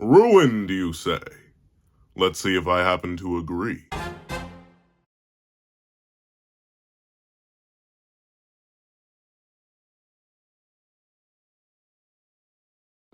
Ruined, you say? Let's see if I happen to agree.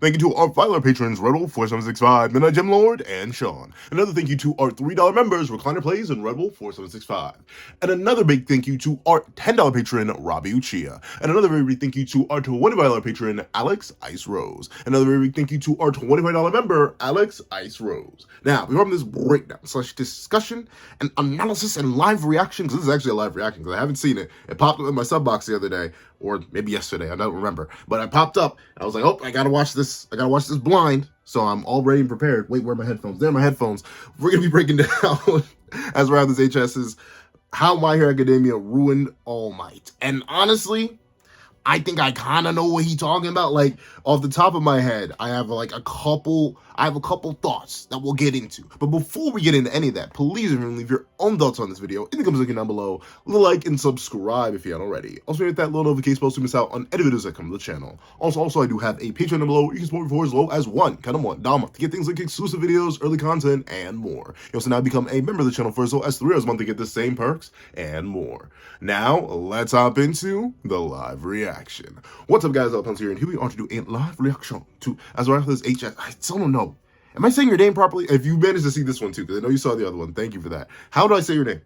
Thank you to our $5 patrons, Rebel 4765, Midnight Gem Lord, and Sean. Another thank you to our $3 members, Recliner Plays and Rebel 4765. And another big thank you to our $10 patron, Robbie Uchiha. And another very big thank you to our $25 patron, Alex Ice Rose. Another very big thank you to our $25 member, Alex Ice Rose. Now, we're on this breakdown / discussion and analysis and live reaction, because this is actually a live reaction, because I haven't seen it. It popped up in my sub box the other day, or maybe yesterday, I don't remember. But I popped up, and I was like, oh, I gotta watch this blind, so I'm all ready and prepared. Wait, where are my headphones? There are my headphones. We're gonna be breaking down AsarathaHS's How My Hero Academia Ruined All Might. And honestly, I think I kind of know what he's talking about. Like, off the top of my head, I have a couple thoughts that we'll get into. But before we get into any of that, please leave your own thoughts on this video in the comments section down below. Leave a like and subscribe if you haven't already. Also, hit that little notification bell to miss out on any videos that come to the channel. Also, I do have a Patreon down below. You can support me for as low as $1 to get things like exclusive videos, early content, and more. You also now become a member of the channel for as low as $3 a month to get the same perks and more. Now, let's hop into the live reaction. What's up, guys? Alphonse here, and here we are to do a live reaction to AsarathaHS. I still don't know. Am I saying your name properly? If you managed to see this one too, because I know you saw the other one, thank you for that. How do I say your name?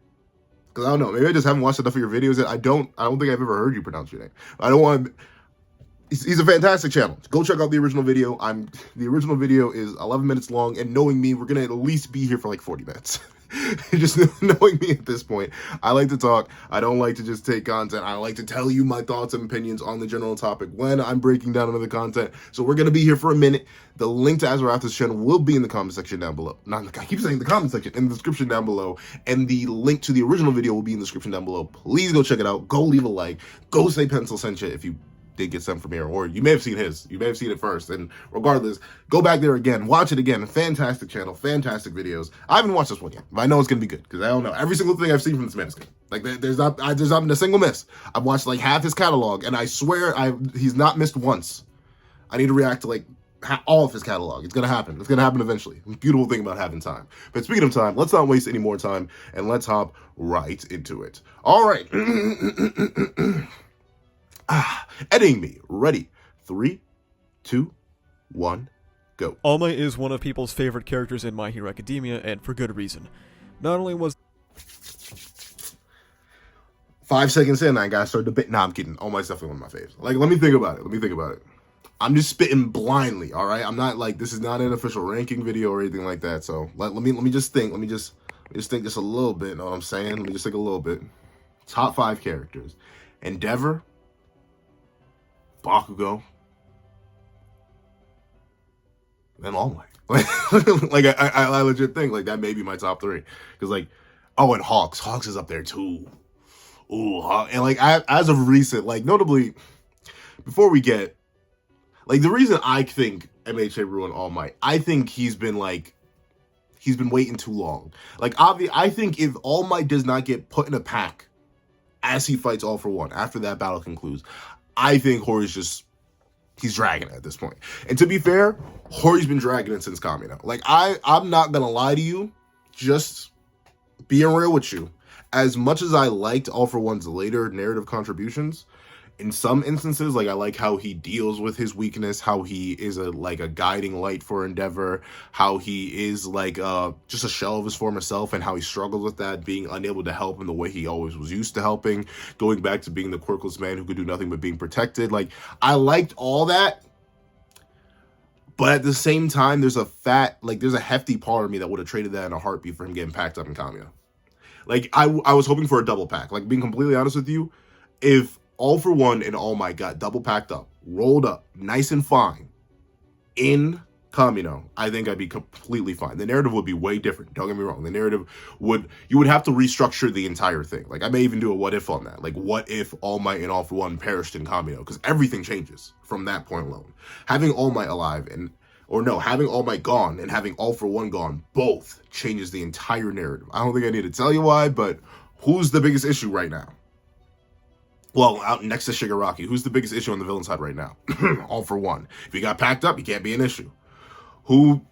Because I don't know. Maybe I just haven't watched enough of your videos yet. I don't think I've ever heard you pronounce your name. I don't want. He's a fantastic channel. Go check out the original video. The original video is 11 minutes long, and knowing me, we're gonna at least be here for like 40 minutes. Just knowing me at this point, I like to talk. I don't like to just take content. I like to tell you my thoughts and opinions on the general topic when I'm breaking down another content. So we're going to be here for a minute. The link to Asaratha's channel will be in the comment section down below. I keep saying the comment section, in the description down below. And the link to the original video will be in the description down below. Please go check it out. Go leave a like. Go say Pencil sent you if you did get sent from here, or you may have seen his. You may have seen it first, and regardless, go back there again, watch it again. Fantastic channel, fantastic videos. I haven't watched this one yet, but I know it's gonna be good because I don't know. Every single thing I've seen from this man is good. Like there's not been a single miss. I've watched like half his catalog, and I swear he's not missed once. I need to react to like all of his catalog. It's gonna happen. It's gonna happen eventually. Beautiful thing about having time. But speaking of time, let's not waste any more time, and let's hop right into it. All right. Editing me. Ready. 3, 2, 1, go. All Might is one of people's favorite characters in My Hero Academia, and for good reason. Not only was 5 seconds in, I gotta start debating. Nah, I'm kidding. All Might's definitely one of my faves. Like, let me think about it. I'm just spitting blindly, all right? I'm not like, this is not an official ranking video or anything like that. So let me just think. Let me just think just a little bit. Know what I'm saying? Let me just think a little bit. Top 5 characters: Endeavor, Bakugo, then All Might. Like I legit think like that may be my top 3. Because like, oh, and Hawks is up there too. Ooh, and like as of recent, like notably, before we get like the reason I think MHA ruined All Might, I think he's been waiting too long. Like I think if All Might does not get put in a pack as he fights All for One after that battle concludes, I think Hori's he's dragging it at this point. And to be fair, Hori's been dragging it since Kamino. Like, I'm not gonna lie to you, just being real with you. As much as I liked All for One's later narrative contributions, in some instances, like I like how he deals with his weakness, how he is a guiding light for Endeavor, how he is like just a shell of his former self, and how he struggles with that, being unable to help in the way he always was used to helping, going back to being the quirkless man who could do nothing but being protected. Like, I liked all that, but at the same time, there's a hefty part of me that would have traded that in a heartbeat for him getting packed up in Kamino. Like, I was hoping for a double pack. Like, being completely honest with you, if All for One and All Might got double packed up, rolled up, nice and fine, in Kamino, I think I'd be completely fine. The narrative would be way different. Don't get me wrong. The narrative you would have to restructure the entire thing. Like, I may even do a what if on that. Like, what if All Might and All for One perished in Kamino? Because everything changes from that point alone. Having All Might alive having All Might gone and having All for One gone, both changes the entire narrative. I don't think I need to tell you why, but who's the biggest issue right now? Well, out next to Shigaraki, who's the biggest issue on the villain side right now? All for One. If he got packed up, he can't be an issue. Who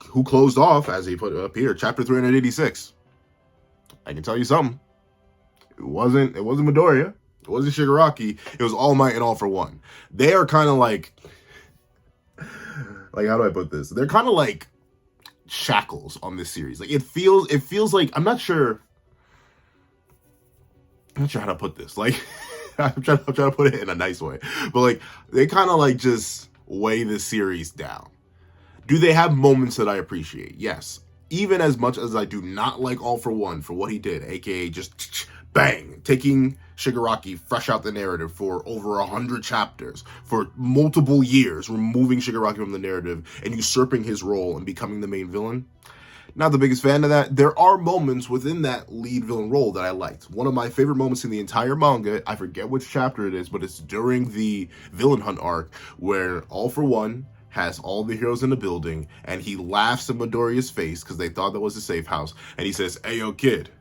who closed off, as he put it up here, chapter 386. I can tell you something. It wasn't Midoriya. It wasn't Shigaraki. It was All Might and All for One. They are kind of like how do I put this? They're kind of like shackles on this series. Like it feels like I'm not sure how to put this. Like I'm trying to put it in a nice way, but like they kind of like just weigh this series down. Do they have moments that I appreciate? Yes. Even as much as I do not like All for One for what he did, aka just bang, taking Shigaraki fresh out the narrative for over 100 chapters, for multiple years, removing Shigaraki from the narrative and usurping his role and becoming the main villain. Not the biggest fan of that. There are moments within that lead villain role that I liked. One of my favorite moments in the entire manga, I forget which chapter it is, but it's during the villain hunt arc where All for One has all the heroes in the building and he laughs in Midoriya's face because they thought that was a safe house, and he says, "Hey, yo, kid,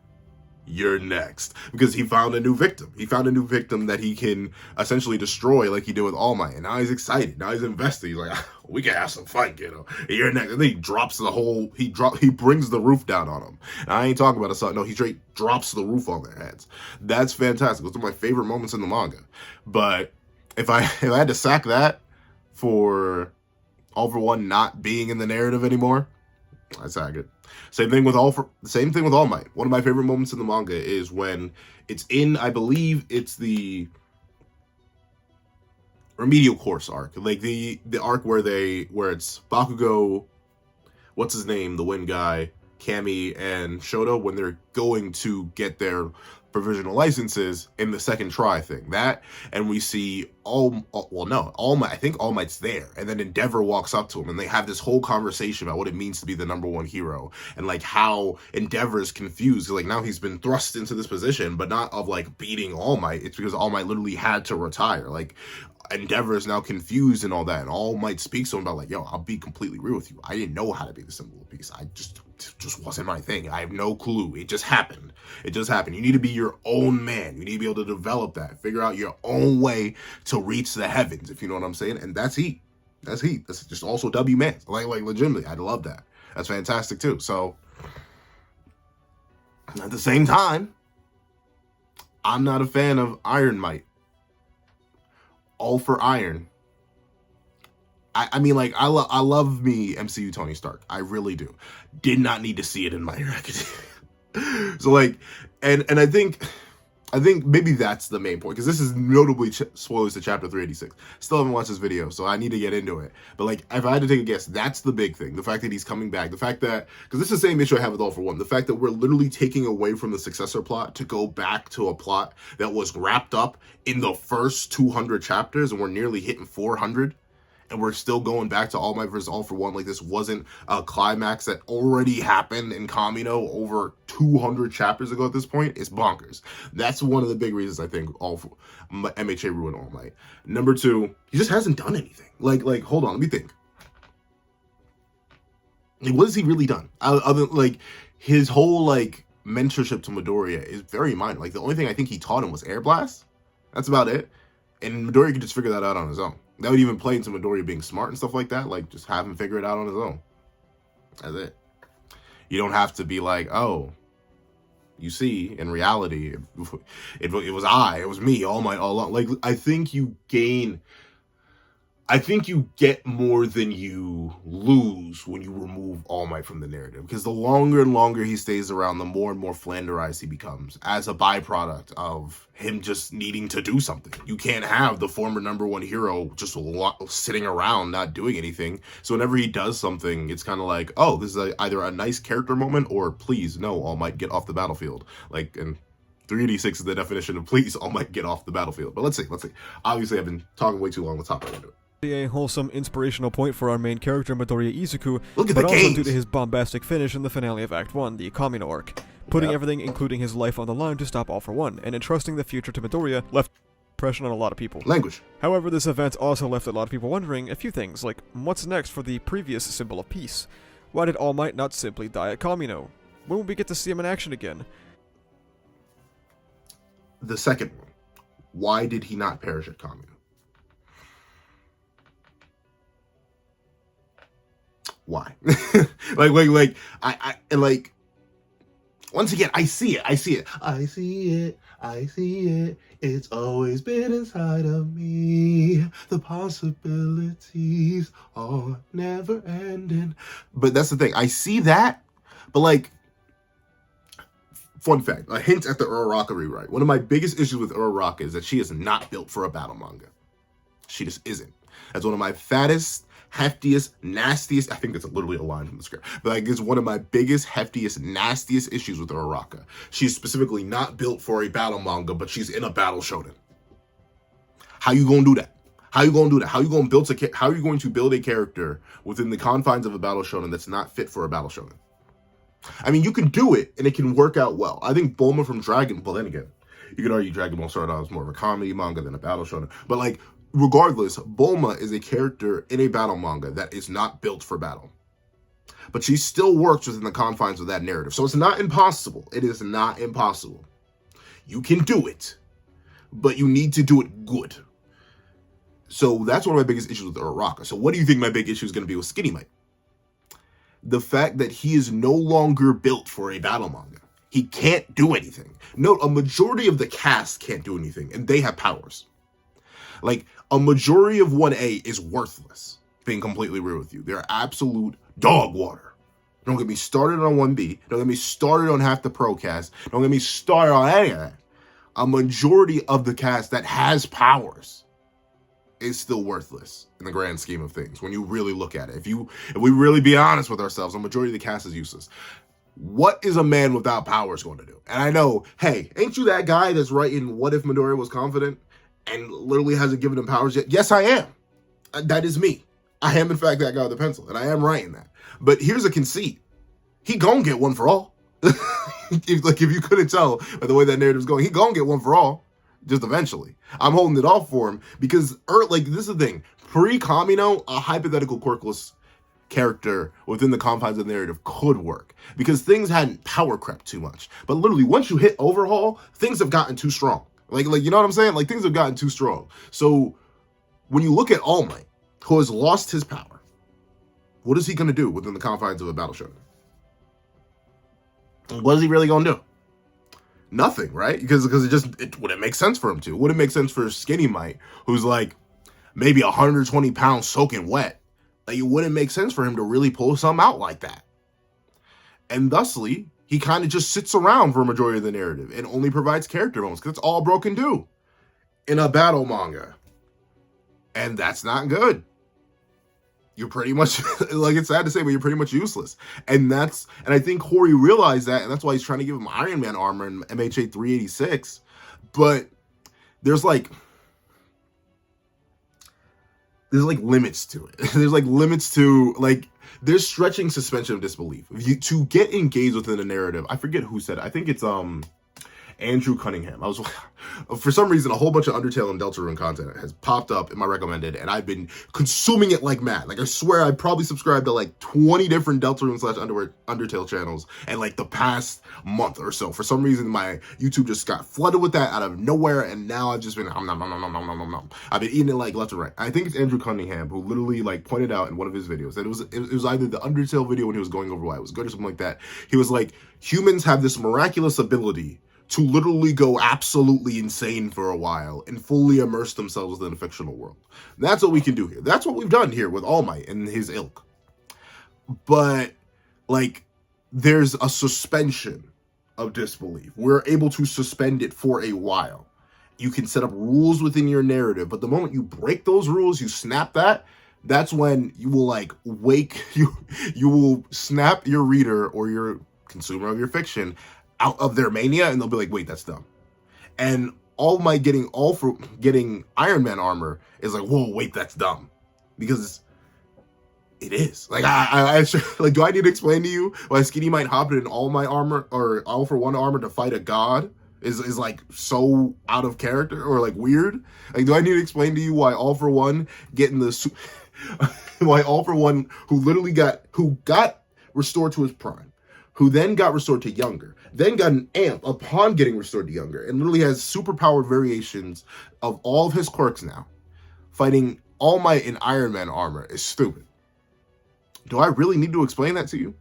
you're next," because he found a new victim. He found a new victim that he can essentially destroy like he did with All Might. And now he's excited. Now he's invested. He's like, we can have some fun, kiddo. You're next. And then he drops the whole, he brings the roof down on them. And I ain't talking about assault. No, he straight drops the roof on their heads. That's fantastic. Those are my favorite moments in the manga. But if I had to sack that for All for One not being in the narrative anymore, I sack it. Same thing with All Might. One of my favorite moments in the manga is when it's in, I believe it's the remedial course arc, like the arc where it's Bakugo, what's his name, the wind guy, Kami, and Shoto, when they're going to get their provisional licenses in the second try thing. That, and we see All Might, I think All Might's there, and then Endeavor walks up to him and they have this whole conversation about what it means to be the #1 hero, and like how Endeavor is confused, like now he's been thrust into this position, but not of like beating All Might. It's because All Might literally had to retire. Like Endeavor is now confused and all that, and All Might speaks to him about like, yo, I'll be completely real with you. I didn't know how to be the symbol of peace. I just wasn't my thing. I have no clue. It just happened. You need to be your own man. You need to be able to develop that. Figure out your own way to reach the heavens, if you know what I'm saying. And that's heat. That's just also W man. Like legitimately, I love that. That's fantastic too. So at the same time, I'm not a fan of Iron Might. All for Iron. I mean, like, I love me MCU Tony Stark. I really do. Did not need to see it in My Hero Academia. So, like, and I think maybe that's the main point, because this is notably spoilers to chapter 386. Still haven't watched this video, so I need to get into it. But, like, if I had to take a guess, that's the big thing. The fact that he's coming back. The fact that, because this is the same issue I have with All for One. The fact that we're literally taking away from the successor plot to go back to a plot that was wrapped up in the first 200 chapters, and we're nearly hitting 400. And we're still going back to All Might versus All for One. Like, this wasn't a climax that already happened in Kamino over 200 chapters ago at this point. It's bonkers. That's one of the big reasons I think MHA ruined All Might. Number two, he just hasn't done anything. Like, hold on, let me think. Like, what has he really done? Other like, his whole, like, mentorship to Midoriya is very minor. Like, the only thing I think he taught him was Air Blast. That's about it. And Midoriya could just figure that out on his own. That would even play into Midoriya being smart and stuff like that. Like, just have him figure it out on his own. That's it. You don't have to be like, oh, you see, in reality, it was me, All Might, all along. Like, I think you get more than you lose when you remove All Might from the narrative. Because the longer and longer he stays around, the more and more Flanderized he becomes as a byproduct of him just needing to do something. You can't have the former #1 hero just sitting around not doing anything. So whenever he does something, it's kind of like, oh, this is either a nice character moment or please, no, All Might, get off the battlefield. Like, and 386 is the definition of please, All Might, get off the battlefield. But let's see. Obviously, I've been talking way too long. Let's hop right into it. A wholesome, inspirational point for our main character Midoriya Izuku, Look at but the also games. due to his bombastic finish in the finale of Act 1, the Kamino arc, putting everything, including his life, on the line to stop All for One, and entrusting the future to Midoriya left impression on a lot of people. Language. However, this event also left a lot of people wondering a few things, like what's next for the previous symbol of peace? Why did All Might not simply die at Kamino? When will we get to see him in action again? The second one. Why did he not perish at Kamino? Why? like I and like once again, I see it. I see it. I see it. I see it. It's always been inside of me. The possibilities are never ending. But that's the thing. I see that. But like, fun fact, a hint at the Uraraka rewrite. One of my biggest issues with Uraraka is that she is not built for a battle manga. She just isn't. That's one of my fattest, heftiest, nastiest, I think that's literally a line from the script, but like it's one of my biggest, heftiest, nastiest issues with Uraraka. She's specifically not built for a battle manga, but she's in a battle shonen. How you gonna do that? How you gonna do that? How you going to build a character within the confines of a battle shonen that's not fit for a battle shonen? I mean, you can do it, and it can work out well. I think Bulma from Dragon, well, then again, you could argue Dragon Ball started out as more of a comedy manga than a battle shonen, but like, regardless, Bulma is a character in a battle manga that is not built for battle. But she still works within the confines of that narrative. So it's not impossible. It is not impossible. You can do it, but you need to do it good. So that's one of my biggest issues with Uraraka. So what do you think my big issue is going to be with Skinny Mite? The fact that he is no longer built for a battle manga. He can't do anything. Note, a majority of the cast can't do anything, and they have powers. Like, a majority of 1A is worthless, being completely real with you. They're absolute dog water. Don't get me started on 1B. Don't get me started on half the pro cast. Don't get me started on any of that. A majority of the cast that has powers is still worthless in the grand scheme of things. When you really look at it, if we really be honest with ourselves, a majority of the cast is useless. What is a man without powers going to do? And I know, hey, ain't you that guy that's writing What If Midoriya Was Confident and literally hasn't given him powers yet? Yes, I am. That is me. I am, in fact, that guy with the pencil, and I am writing that. But here's a conceit. He gonna get one for all. if you couldn't tell by the way that narrative's going, he gonna get one for all. Just eventually. I'm holding it off for him because, like, this is the thing. Pre-Kamino, a hypothetical quirkless character within the confines of the narrative could work because things hadn't power crept too much. But literally, once you hit Overhaul, things have gotten too strong. Like you know what I'm saying? Like, things have gotten too strong. So when you look at All Might, who has lost his power, what is he going to do within the confines of a battle shonen? What is he really going to do? Nothing, right? Because it wouldn't make sense for him to. It wouldn't make sense for Skinny Mite, who's like maybe 120 pounds soaking wet. Like, it wouldn't make sense for him to really pull something out like that. And thusly, he kind of just sits around for a majority of the narrative and only provides character moments because that's all bro can do in a battle manga. And that's not good. You're pretty much, like, it's sad to say, but you're pretty much useless. And I think Hori realized that, and that's why he's trying to give him Iron Man armor in MHA 386. But there's limits to it. There's limits to, there's stretching suspension of disbelief. To get engaged within a narrative, I forget who said it. I think it's Andrew Cunningham. For some reason, a whole bunch of Undertale and Deltarune content has popped up in my recommended, and I've been consuming it like mad. Like, I swear I probably subscribed to 20 different Deltarune/Undertale channels in the past month or so. For some reason, my YouTube just got flooded with that out of nowhere, and now I've just been I've been eating it left and right. I think it's Andrew Cunningham who literally pointed out in one of his videos that it was either the Undertale video when he was going over why it was good or something like that. He was like, humans have this miraculous ability to literally go absolutely insane for a while and fully immerse themselves within a fictional world. That's what we can do here. That's what we've done here with All Might and his ilk. But, there's a suspension of disbelief. We're able to suspend it for a while. You can set up rules within your narrative, but the moment you break those rules, you snap that's when you will, you will snap your reader or your consumer of your fiction out of their mania, and they'll be like, wait, that's dumb. And All Might getting Iron Man armor is whoa, wait, that's dumb. Because it is. Do I need to explain to you why Skinny Might hop in All Might armor or All for One armor to fight a god is so out of character or weird? Do I need to explain to you why All for One getting why All for One who got restored to his prime, who then got restored to younger, then got an amp upon getting restored to younger, and literally has superpowered variations of all of his quirks now, fighting All Might in Iron Man armor is stupid. Do I really need to explain that to you?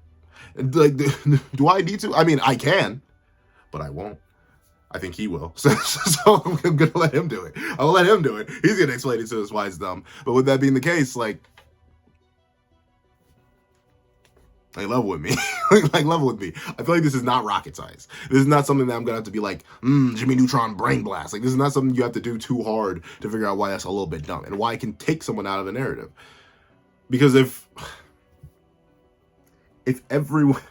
Like, do I need to? I mean, I can, but I won't. I think he will. So I'm gonna let him do it. I'll let him do it. He's gonna explain it to his wise dumb. But with that being the case, like level with me. Like level with me. I feel like this is not rocket science. This is not something that I'm gonna have to be like, Jimmy Neutron brain blast. Like this is not something you have to do too hard to figure out why that's a little bit dumb and why it can take someone out of a narrative. Because if everyone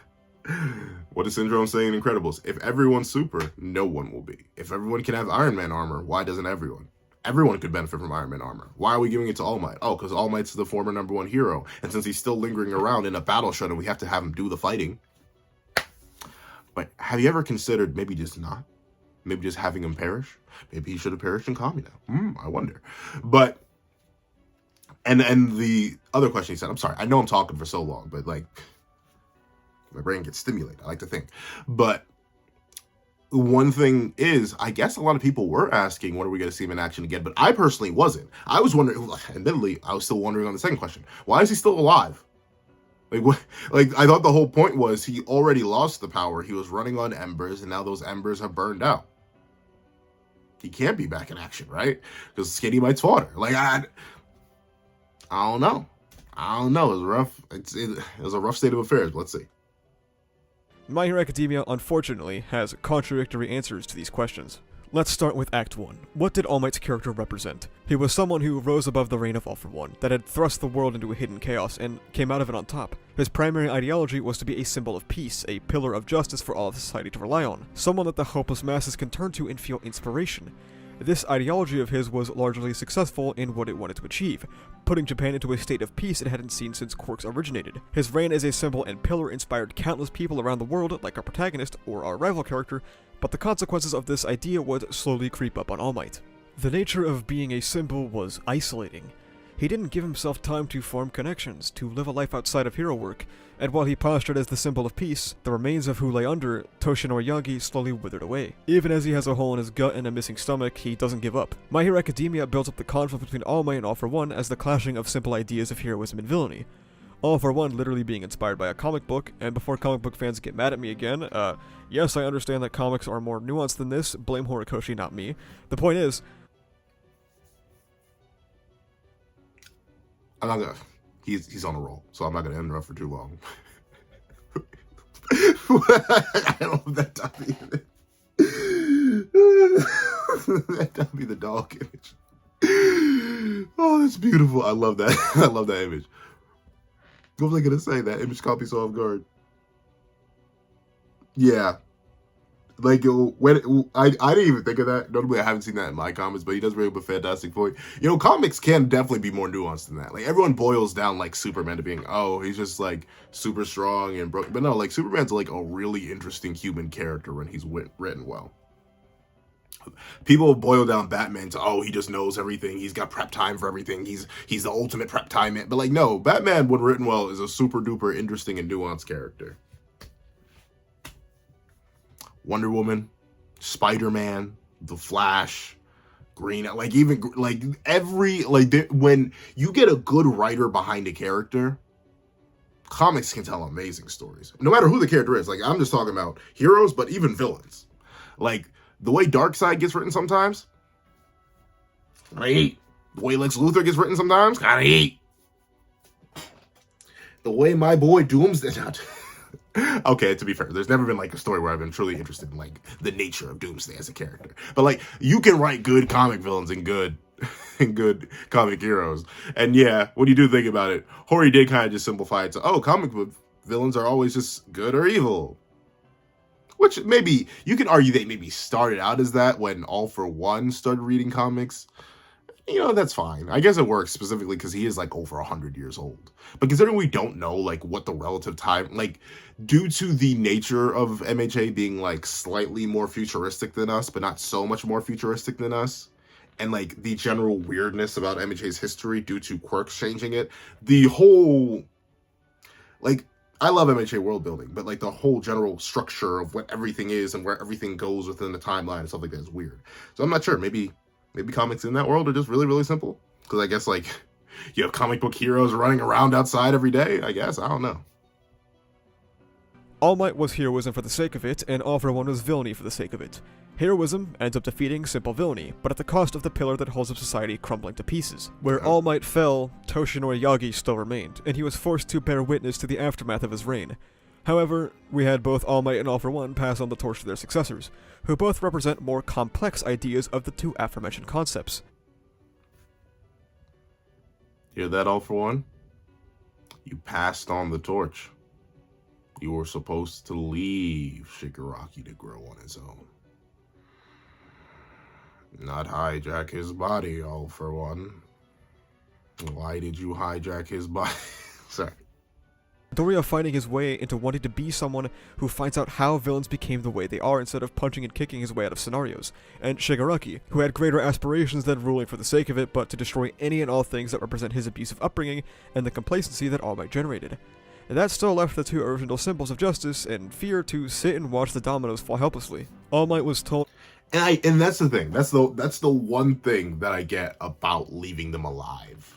what does Syndrome say in Incredibles? If everyone's super, no one will be. If everyone can have Iron Man armor, why doesn't everyone? Everyone could benefit from Iron Man armor. Why are we giving it to All Might? Oh, because All Might's the former #1 hero. And since he's still lingering around in a battle shuttle, we have to have him do the fighting. But have you ever considered maybe just not? Maybe just having him perish? Maybe he should have perished in Kamino. I wonder. But, and the other question he said, I'm sorry, I know I'm talking for so long, but like, my brain gets stimulated, I like to think. But one thing is, I guess a lot of people were asking, when are we going to see him in action again? But I personally wasn't. I was wondering, admittedly, I was still wondering on the second question. Why is he still alive? Like, what? Like, I thought the whole point was he already lost the power. He was running on embers, and now those embers have burned out. He can't be back in action, right? Because Skinny Might's fought her. Like, I don't know. It was rough. It was a rough state of affairs. Let's see. My Hero Academia, unfortunately, has contradictory answers to these questions. Let's start with Act 1. What did All Might's character represent? He was someone who rose above the reign of All for One, that had thrust the world into a hidden chaos, and came out of it on top. His primary ideology was to be a symbol of peace, a pillar of justice for all of society to rely on, someone that the hopeless masses can turn to and feel inspiration. This ideology of his was largely successful in what it wanted to achieve, putting Japan into a state of peace it hadn't seen since Quirks originated. His reign as a symbol and pillar inspired countless people around the world, like our protagonist or our rival character, but the consequences of this idea would slowly creep up on All Might. The nature of being a symbol was isolating. He didn't give himself time to form connections, to live a life outside of hero work, and while he postured as the symbol of peace, the remains of who lay under Toshinori Yagi slowly withered away. Even as he has a hole in his gut and a missing stomach, he doesn't give up. My Hero Academia builds up the conflict between All Might and All for One as the clashing of simple ideas of heroism and villainy. All for One literally being inspired by a comic book, and before comic book fans get mad at me again, yes, I understand that comics are more nuanced than this, blame Horikoshi, not me. The point is, I'm not gonna. He's on a roll, so I'm not gonna interrupt for too long. I love that Dabi. That Dabi the dog image. Oh, that's beautiful. I love that. I love that image. What was I gonna say? That image caught me so off guard. Yeah. Like, when I didn't even think of that. Notably, I haven't seen that in my comments, but he does bring up a fantastic point. You know, comics can definitely be more nuanced than that. Like, everyone boils down, like, Superman to being, oh, he's just, like, super strong and broken. But no, like, Superman's, like, a really interesting human character when he's written well. People boil down Batman to, oh, he just knows everything. He's got prep time for everything. He's the ultimate prep time man. But, like, no, Batman, when written well, is a super-duper interesting and nuanced character. Wonder Woman, Spider-Man, The Flash, Green, like even like every like when you get a good writer behind a character, comics can tell amazing stories. No matter who the character is. Like, I'm just talking about heroes, but even villains. Like the way Darkseid gets written sometimes, I hate. The way Lex Luthor gets written sometimes, kinda hate. The way my boy Doomsday. Okay, to be fair, there's never been like a story where I've been truly interested in like the nature of Doomsday as a character. But like, you can write good comic villains and good comic heroes. And yeah, when you do think about it, Hori did kind of just simplify it to, oh, comic book villains are always just good or evil. Which maybe you can argue they maybe started out as that when All for One started reading comics. You know, that's fine. I guess it works specifically because he is like over 100 years old. But considering we don't know like what the relative time, like due to the nature of MHA being like slightly more futuristic than us, but not so much more futuristic than us, and like the general weirdness about MHA's history due to Quirks changing it, the whole, like, I love MHA world building, but like the whole general structure of what everything is and where everything goes within the timeline and stuff like that is weird. So I'm not sure. Maybe comics in that world are just really, really simple. Because I guess, like, you have comic book heroes running around outside every day, I guess. I don't know. All Might was heroism for the sake of it, and All for One was villainy for the sake of it. Heroism ends up defeating simple villainy, but at the cost of the pillar that holds up society crumbling to pieces. Where All Might fell, Toshinori Yagi still remained, and he was forced to bear witness to the aftermath of his reign. However, we had both All Might and All for One pass on the torch to their successors, who both represent more complex ideas of the two aforementioned concepts. Hear that, All for One? You passed on the torch. You were supposed to leave Shigaraki to grow on his own. Not hijack his body, All for One. Why did you hijack his body? Sorry. Midoriya finding his way into wanting to be someone who finds out how villains became the way they are instead of punching and kicking his way out of scenarios, and Shigaraki, who had greater aspirations than ruling for the sake of it, but to destroy any and all things that represent his abusive upbringing and the complacency that All Might generated. And that still left the two original symbols of justice and fear to sit and watch the dominoes fall helplessly. All Might was told, and that's the thing. That's the one thing that I get about leaving them alive.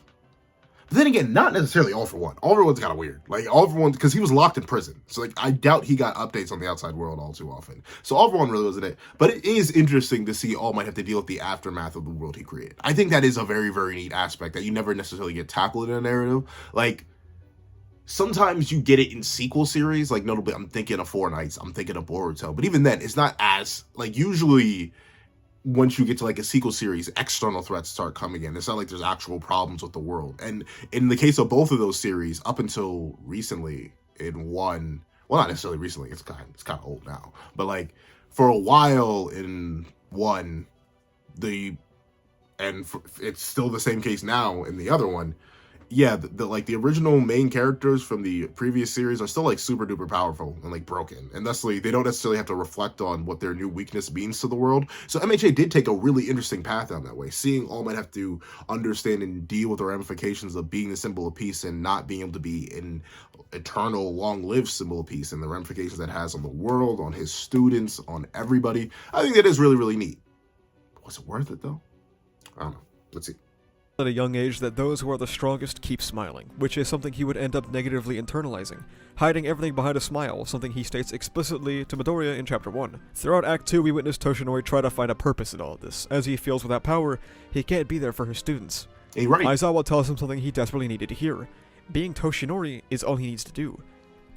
But then again, not necessarily All for One. All for One's kind of weird. Like All for One, because he was locked in prison, so like I doubt he got updates on the outside world all too often. So All for One really wasn't it. But it is interesting to see All Might have to deal with the aftermath of the world he created. I think that is a very, very neat aspect that you never necessarily get tackled in a narrative. Like, sometimes you get it in sequel series, like notably I'm thinking of Four Knights, I'm thinking of Boruto, but even then, it's not as, like, usually once you get to like a sequel series, external threats start coming in. It's not like there's actual problems with the world. And in the case of both of those series, up until recently in one, well, not necessarily recently, it's kind of old now, but like for a while in one, it's still the same case now in the other one. Yeah, the original main characters from the previous series are still like super duper powerful and like broken, and thusly they don't necessarily have to reflect on what their new weakness means to the world. So MHA did take a really interesting path down that way, seeing All Might have to understand and deal with the ramifications of being the symbol of peace and not being able to be an eternal, long-lived symbol of peace, and the ramifications that has on the world, on his students, on everybody. I think that is really, really neat. Was it worth it though? I don't know. Let's see. at a young age that those who are the strongest keep smiling, which is something he would end up negatively internalizing, hiding everything behind a smile, something he states explicitly to Midoriya in Chapter 1. Throughout Act 2, we witness Toshinori try to find a purpose in all of this, as he feels without power, he can't be there for his students. Hey, right. Aizawa tells him something he desperately needed to hear. Being Toshinori is all he needs to do.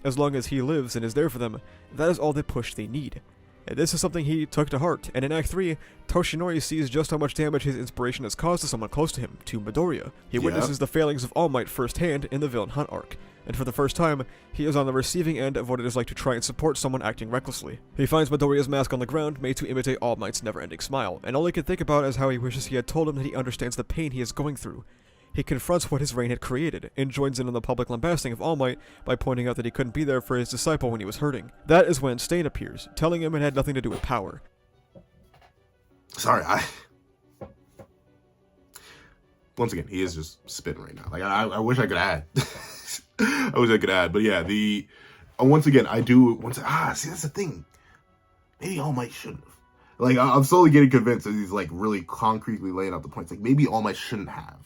As long as he lives and is there for them, that is all the push they need. And this is something he took to heart, and in Act 3, Toshinori sees just how much damage his inspiration has caused to someone close to him, to Midoriya. He witnesses the failings of All Might firsthand in the Villain Hunt arc, and for the first time, he is on the receiving end of what it is like to try and support someone acting recklessly. He finds Midoriya's mask on the ground, made to imitate All Might's never-ending smile, and all he can think about is how he wishes he had told him that he understands the pain he is going through. He confronts what his reign had created, and joins in on the public lambasting of All Might by pointing out that he couldn't be there for his disciple when he was hurting. That is when Stain appears, telling him it had nothing to do with power. Sorry, once again, he is just spitting right now. Like, I wish I could add. I wish I could add. But yeah, once again, see, that's the thing. Maybe All Might shouldn't have. Like, I'm slowly getting convinced that he's, like, really concretely laying out the points. Like, maybe All Might shouldn't have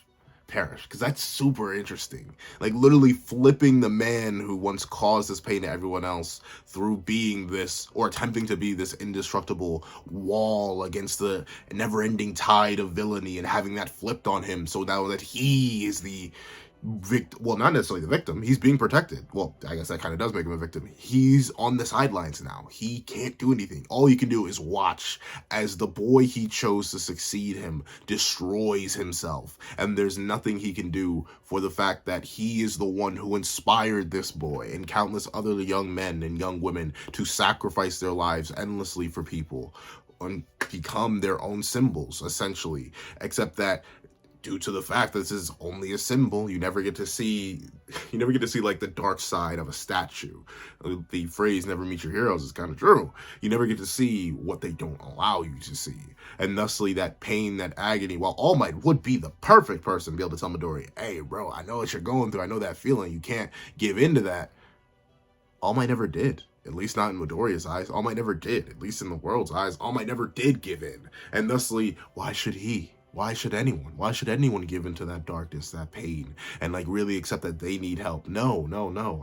perished, because that's super interesting. Like, literally flipping the man who once caused this pain to everyone else through being this, or attempting to be this indestructible wall against the never-ending tide of villainy, and having that flipped on him so now that he is the victim. Well, not necessarily the victim. He's being protected. Well, I guess that kind of does make him a victim. He's on the sidelines now. He can't do anything. All he can do is watch as the boy he chose to succeed him destroys himself. And there's nothing he can do for the fact that he is the one who inspired this boy and countless other young men and young women to sacrifice their lives endlessly for people and become their own symbols, essentially. Except that, due to the fact that this is only a symbol, you never get to see like the dark side of a statue. The phrase "never meet your heroes" is kind of true. You never get to see what they don't allow you to see, and thusly that pain, that agony. While All Might would be the perfect person to be able to tell Midori, "Hey, bro, I know what you're going through. I know that feeling. You can't give in to that." All Might never did. At least not in Midoriya's eyes. All Might never did. At least in the world's eyes, All Might never did give in, and thusly, why should he? Why should anyone give into that darkness, that pain, and like really accept that they need help? No.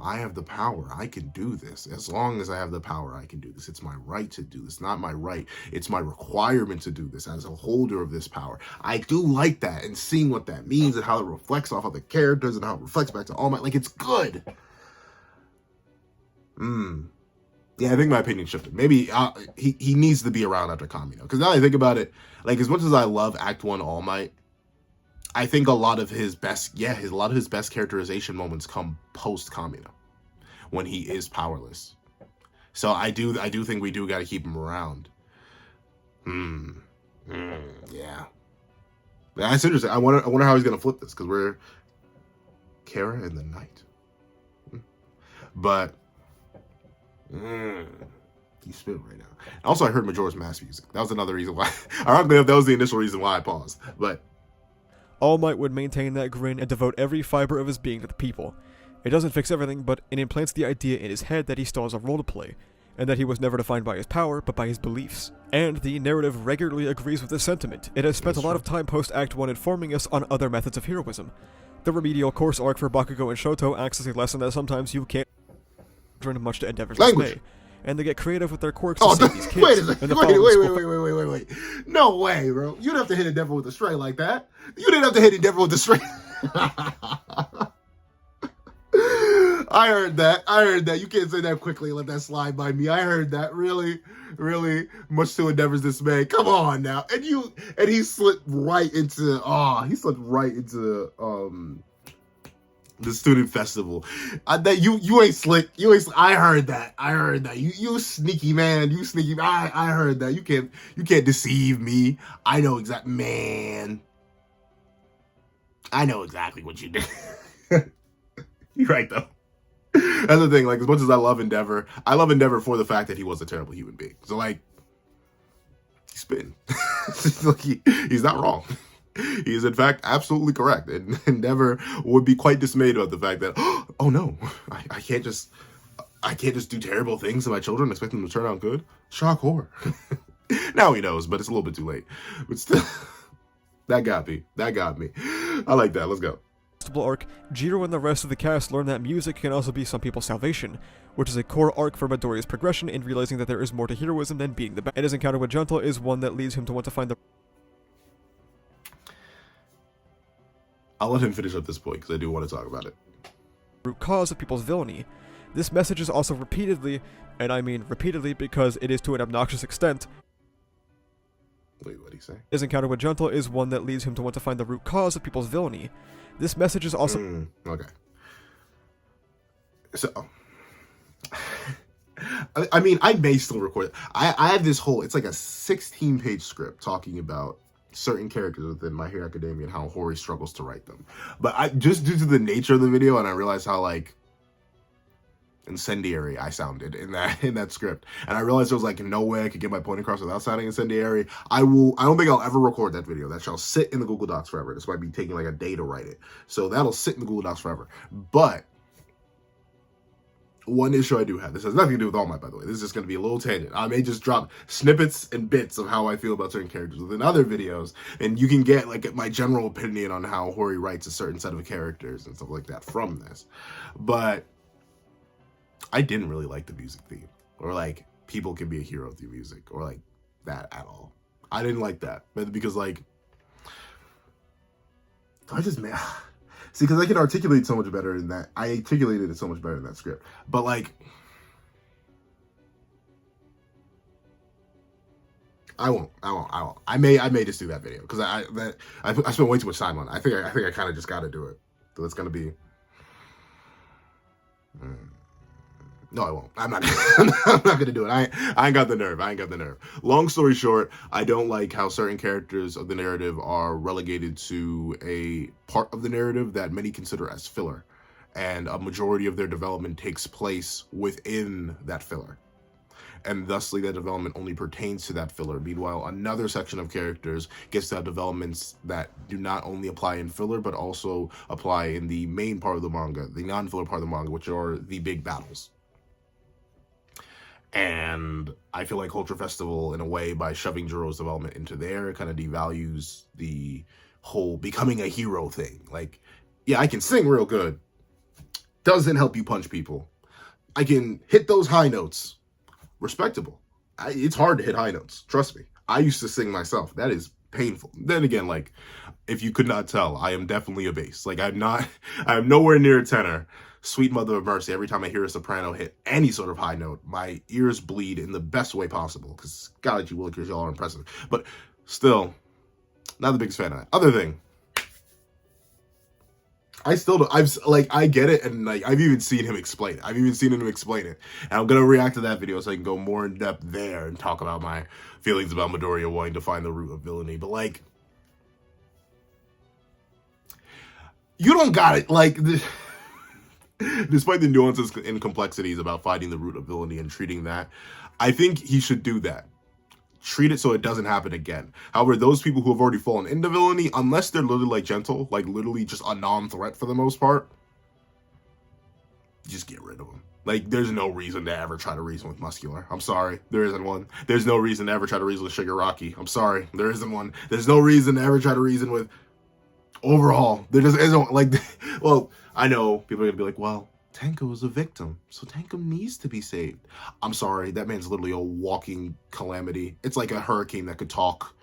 I have the power. I can do this. As long as I have the power, I can do this. It's my right to do this. Not my right. It's my requirement to do this as a holder of this power. I do like that, and seeing what that means and how it reflects off of the characters and how it reflects back to All Might. Like, it's good. Yeah, I think my opinion shifted. Maybe he needs to be around after Kamino. Because now I think about it, like, as much as I love Act 1 All Might, I think a lot of his best characterization moments come post Kamino, when he is powerless. So I do think we do got to keep him around. Yeah. That's interesting. I wonder how he's gonna flip this, because we're Kara in the night. But he's spitting right now. Also, I heard Majora's Mask music. That was another reason why. Ironically, that was the initial reason why I paused. But All Might would maintain that grin and devote every fiber of his being to the people. It doesn't fix everything, but it implants the idea in his head that he still has a role to play, and that he was never defined by his power, but by his beliefs. And the narrative regularly agrees with this sentiment. It has spent a lot of time post-Act 1 informing us on other methods of heroism. The remedial course arc for Bakugo and Shoto acts as a lesson that sometimes you can't much to Endeavor's dismay, and they get creative with their quirks to save these kids. Wait a second. Wait. No way, bro. You didn't have to hit Endeavor with a stray like that. You didn't have to hit Endeavor with a stray. I heard that. You can't say that quickly and let that slide by me. I heard that. Really, much to Endeavor's dismay. Come on now. And he slipped right into the student festival. That you ain't slick. I heard that. You sneaky man. I heard that. You can't deceive me. I know exactly, man. I know exactly what you did. You're right though. That's the thing. Like, as much as I love Endeavor for the fact that he was a terrible human being. So like, he's spitting. Like, he's not wrong. He is in fact absolutely correct, and Endeavor would be quite dismayed about the fact that, oh no, I can't just do terrible things to my children and expect them to turn out good. Shock horror. Now he knows, but it's a little bit too late. But still, that got me. I like that. Let's go. Arc, Jiro and the rest of the cast learn that music can also be some people's salvation, which is a core arc for Midoriya's progression in realizing that there is more to heroism than being the best. And his encounter with Gentle is one that leads him to want to find the... I'll let him finish up this point, because I do want to talk about it. Root cause of people's villainy. This message is also repeatedly, and I mean repeatedly because it is to an obnoxious extent... Wait, what did he say? His encounter with Gentle is one that leads him to want to find the root cause of people's villainy. This message is also... Okay. So... I mean, I may still record it. I have this whole... It's like a 16-page script talking about certain characters within My Hero Academia and how Hori struggles to write them. But I just due to the nature of the video, and I realized how, like, incendiary I sounded in that script, and I realized there was like no way I could get my point across without sounding incendiary. I don't think I'll ever record that video. That shall sit in the Google Docs forever. This might be taking like a day to write it, so that'll sit in the Google Docs forever. But one issue I do have, this has nothing to do with All Might, by the way. This is just going to be a little tangent. I may just drop snippets and bits of how I feel about certain characters within other videos, and you can get like my general opinion on how Hori writes a certain set of characters and stuff like that from this. But I didn't really like the music theme, or like people can be a hero through music, or like that at all. I didn't like that, but because like see, because I can articulate so much better in that. I articulated it so much better in that script, but like I won't. I may just do that video because I spent way too much time on it. I think I kind of just got to do it. So it's gonna be. No, I won't. I'm not going to do it. I ain't got the nerve. Long story short, I don't like how certain characters of the narrative are relegated to a part of the narrative that many consider as filler. And a majority of their development takes place within that filler. And thusly, that development only pertains to that filler. Meanwhile, another section of characters gets to have developments that do not only apply in filler, but also apply in the main part of the manga, the non-filler part of the manga, which are the big battles. And I feel like Culture Festival, in a way, by shoving Jiro's development into there, kind of devalues the whole becoming a hero thing. Like, yeah, I can sing real good. Doesn't help you punch people. I can hit those high notes. Respectable. It's hard to hit high notes. Trust me. I used to sing myself. That is painful. Then again, like, if you could not tell, I am definitely a bass. Like, I'm nowhere near a tenor. Sweet mother of mercy, every time I hear a soprano hit any sort of high note, my ears bleed in the best way possible, because God, you will, because y'all are impressive. But still, not the biggest fan of that. Other thing, I still don't, I get it, and like, I've even seen him explain it. And I'm gonna react to that video so I can go more in depth there and talk about my feelings about Midoriya wanting to find the root of villainy. But like, you don't got it, like, despite the nuances and complexities about finding the root of villainy and treating that, I think he should do that. Treat it so it doesn't happen again. However, those people who have already fallen into villainy, unless they're literally like gentle, like literally just a non-threat for the most part, just get rid of them. Like, there's no reason to ever try to reason with Muscular. I'm sorry. There isn't one. There's no reason to ever try to reason with Shigaraki. I'm sorry. There isn't one. There's no reason to ever try to reason with Overhaul. There just isn't, like, well, I know people are gonna be like, well, Tenko is a victim, so Tenko needs to be saved. I'm sorry, that man's literally a walking calamity. It's like a hurricane that could talk.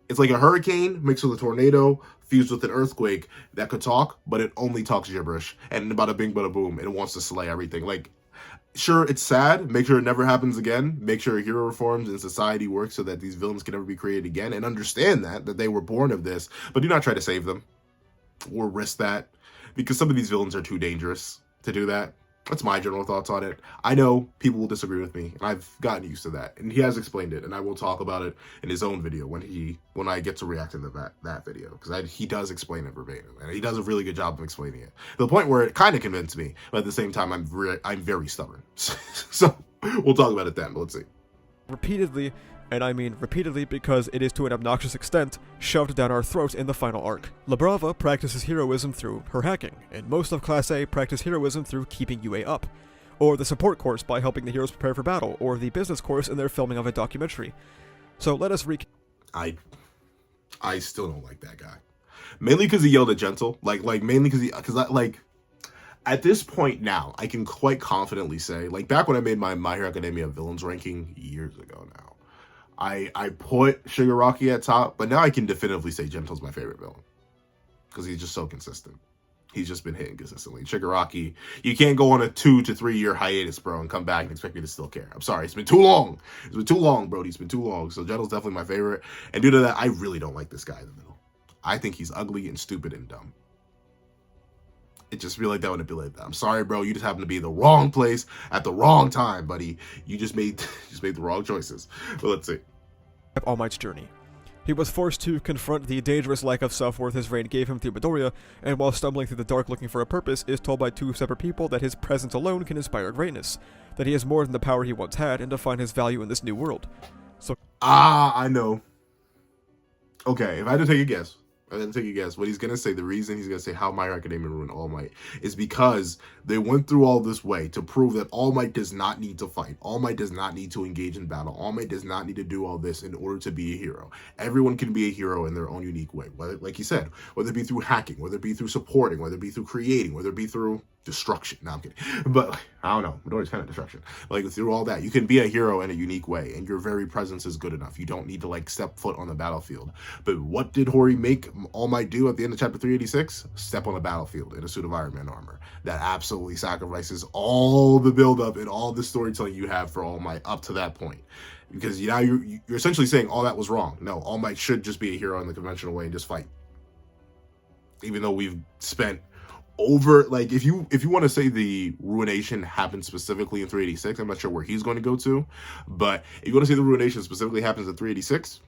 It's like a hurricane mixed with a tornado, fused with an earthquake that could talk, but it only talks gibberish. And bada bing, bada boom, it wants to slay everything. Like, sure, it's sad. Make sure it never happens again. Make sure hero reforms and society works so that these villains can never be created again. And understand that they were born of this. But do not try to save them or risk that, because some of these villains are too dangerous to do that. That's my general thoughts on it. I know people will disagree with me, and I've gotten used to that. And he has explained it, and I will talk about it in his own video when I get to react to that video, because he does explain it verbatim, and he does a really good job of explaining it. To the point where it kind of convinced me, but at the same time, I'm very stubborn. So we'll talk about it then. But let's see. Repeatedly, and I mean repeatedly because it is to an obnoxious extent, shoved down our throats in the final arc. La Brava practices heroism through her hacking, and most of Class A practice heroism through keeping UA up, or the support course by helping the heroes prepare for battle, or the business course in their filming of a documentary. So let us I still don't like that guy. Mainly because he yelled at Gentle. Mainly because at this point now, I can quite confidently say, like, back when I made my My Hero Academia villains ranking years ago now, I put Shigaraki at top, but now I can definitively say Gentle's my favorite villain, because he's just so consistent. He's just been hitting consistently. Shigaraki, you can't go on a 2 to 3 year hiatus, bro, and come back and expect me to still care. I'm sorry, it's been too long. It's been too long, bro. It's been too long. So Gentle's definitely my favorite, and due to that, I really don't like this guy in the middle. I think he's ugly and stupid and dumb. It just feel like that when it be like that. I'm sorry, bro. You just happen to be in the wrong place at the wrong time, buddy. You just made the wrong choices. But let's see. All Might's journey. He was forced to confront the dangerous lack of self-worth his reign gave him through Midoriya, and while stumbling through the dark looking for a purpose, is told by 2 separate people that his presence alone can inspire greatness, that he has more than the power he once had, and to find his value in this new world. So I know. Okay, if I had to take a guess, what he's going to say, the reason he's going to say how My Hero Academia ruined All Might is because they went through all this way to prove that All Might does not need to fight. All Might does not need to engage in battle. All Might does not need to do all this in order to be a hero. Everyone can be a hero in their own unique way. Whether, like he said, whether it be through hacking, whether it be through supporting, whether it be through creating, whether it be through destruction. No, I'm kidding. But I don't know. Midoriya's kind of destruction. Like, through all that, you can be a hero in a unique way, and your very presence is good enough. You don't need to, like, step foot on the battlefield. But what did Hori make All Might do at the end of chapter 386? Step on the battlefield in a suit of Iron Man armor. That absolutely sacrifices all the buildup and all the storytelling you have for All Might up to that point. Because now you're essentially saying all that was wrong. No, All Might should just be a hero in the conventional way and just fight. Even though we've spent over, like, if you want to say the ruination happened specifically in 386, I'm not sure where he's going to go to, but if you want to say the ruination specifically happens in 386,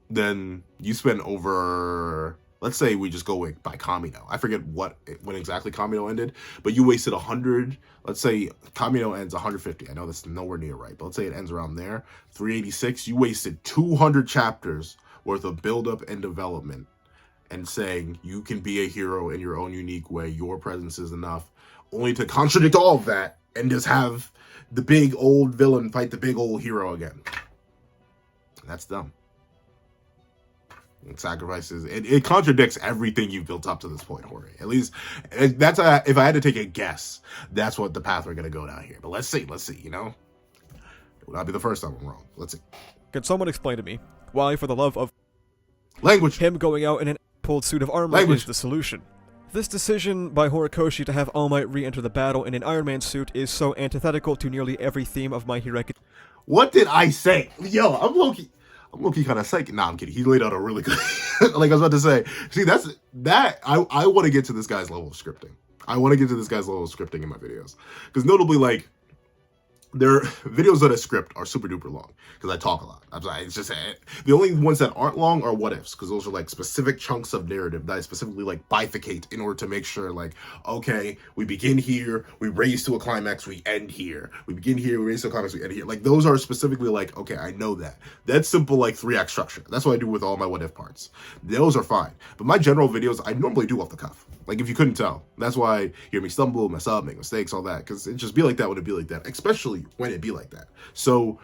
then you spend over, let's say we just go by Kamino. I forget when exactly Kamino ended, but you wasted 100, let's say Kamino ends 150. I know that's nowhere near right, but let's say it ends around there. 386, you wasted 200 chapters worth of buildup and development, and saying you can be a hero in your own unique way, your presence is enough, only to contradict all of that and just have the big old villain fight the big old hero again. That's dumb. It sacrifices. It contradicts everything you've built up to this point, Hori. At least that's if I had to take a guess, that's what the path we're gonna go down here. But let's see. You know, it will not be the first time I'm wrong. Let's see. Can someone explain to me why, for the love of language, him going out in an pulled suit of armor is the solution? This decision by Horikoshi to have All Might re-enter the battle in an Iron Man suit is so antithetical to nearly every theme of My Hero Academia. What did I say? Yo, I'm low-key kind of psychic. Nah, I'm kidding. He laid out a really good... like I was about to say. See, I want to get to this guy's level of scripting. I want to get to this guy's level of scripting in my videos. Because notably, like, their videos that I script are super duper long. Because I talk a lot. I'm sorry, it's just... The only ones that aren't long are what ifs. Because those are, like, specific chunks of narrative that I specifically, like, bifurcate in order to make sure, like, okay, we begin here, we raise to a climax, we end here. We begin here, we raise to a climax, we end here. Like, those are specifically, like, okay, I know that. That's simple, like, 3-act structure. That's what I do with all my what if parts. Those are fine. But my general videos, I normally do off the cuff. Like, if you couldn't tell. That's why you hear me stumble, mess up, make mistakes, all that. Because it just be like that when it be like that. Especially when it be like that. So...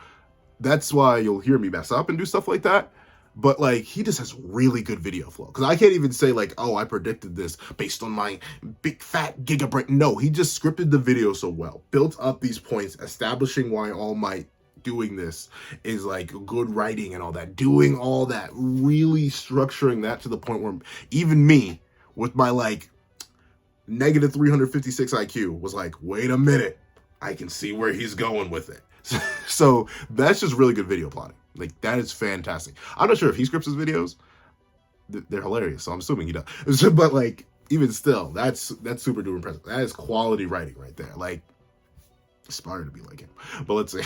that's why you'll hear me mess up and do stuff like that. But, like, he just has really good video flow. Because I can't even say, like, oh, I predicted this based on my big fat gigabrain. No, he just scripted the video so well. Built up these points, establishing why All Might doing this is, like, good writing and all that. Doing all that. Really structuring that to the point where even me, with my, like, negative 356 IQ, was like, wait a minute. I can see where he's going with it. So that's just really good video plotting. Like, that is fantastic. I'm not sure if he scripts his videos. They're hilarious, so I'm assuming he does. But, like, even still, that's super duper impressive. That is quality writing right there. Like, aspire to be like him. But let's see.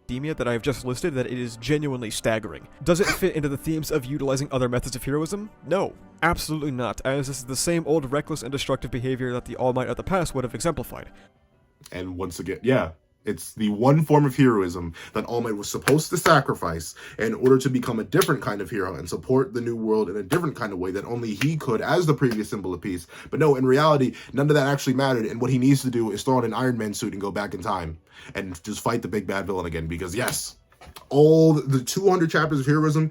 That I have just listed, that it is genuinely staggering. Does it fit into the themes of utilizing other methods of heroism? No, absolutely not, as this is the same old reckless and destructive behavior that the All Might of the past would have exemplified. And once again, yeah. It's the one form of heroism that All Might was supposed to sacrifice in order to become a different kind of hero and support the new world in a different kind of way that only he could as the previous symbol of peace. But no, in reality, none of that actually mattered. And what he needs to do is throw on an Iron Man suit and go back in time and just fight the big bad villain again. Because yes, all the 200 chapters of heroism,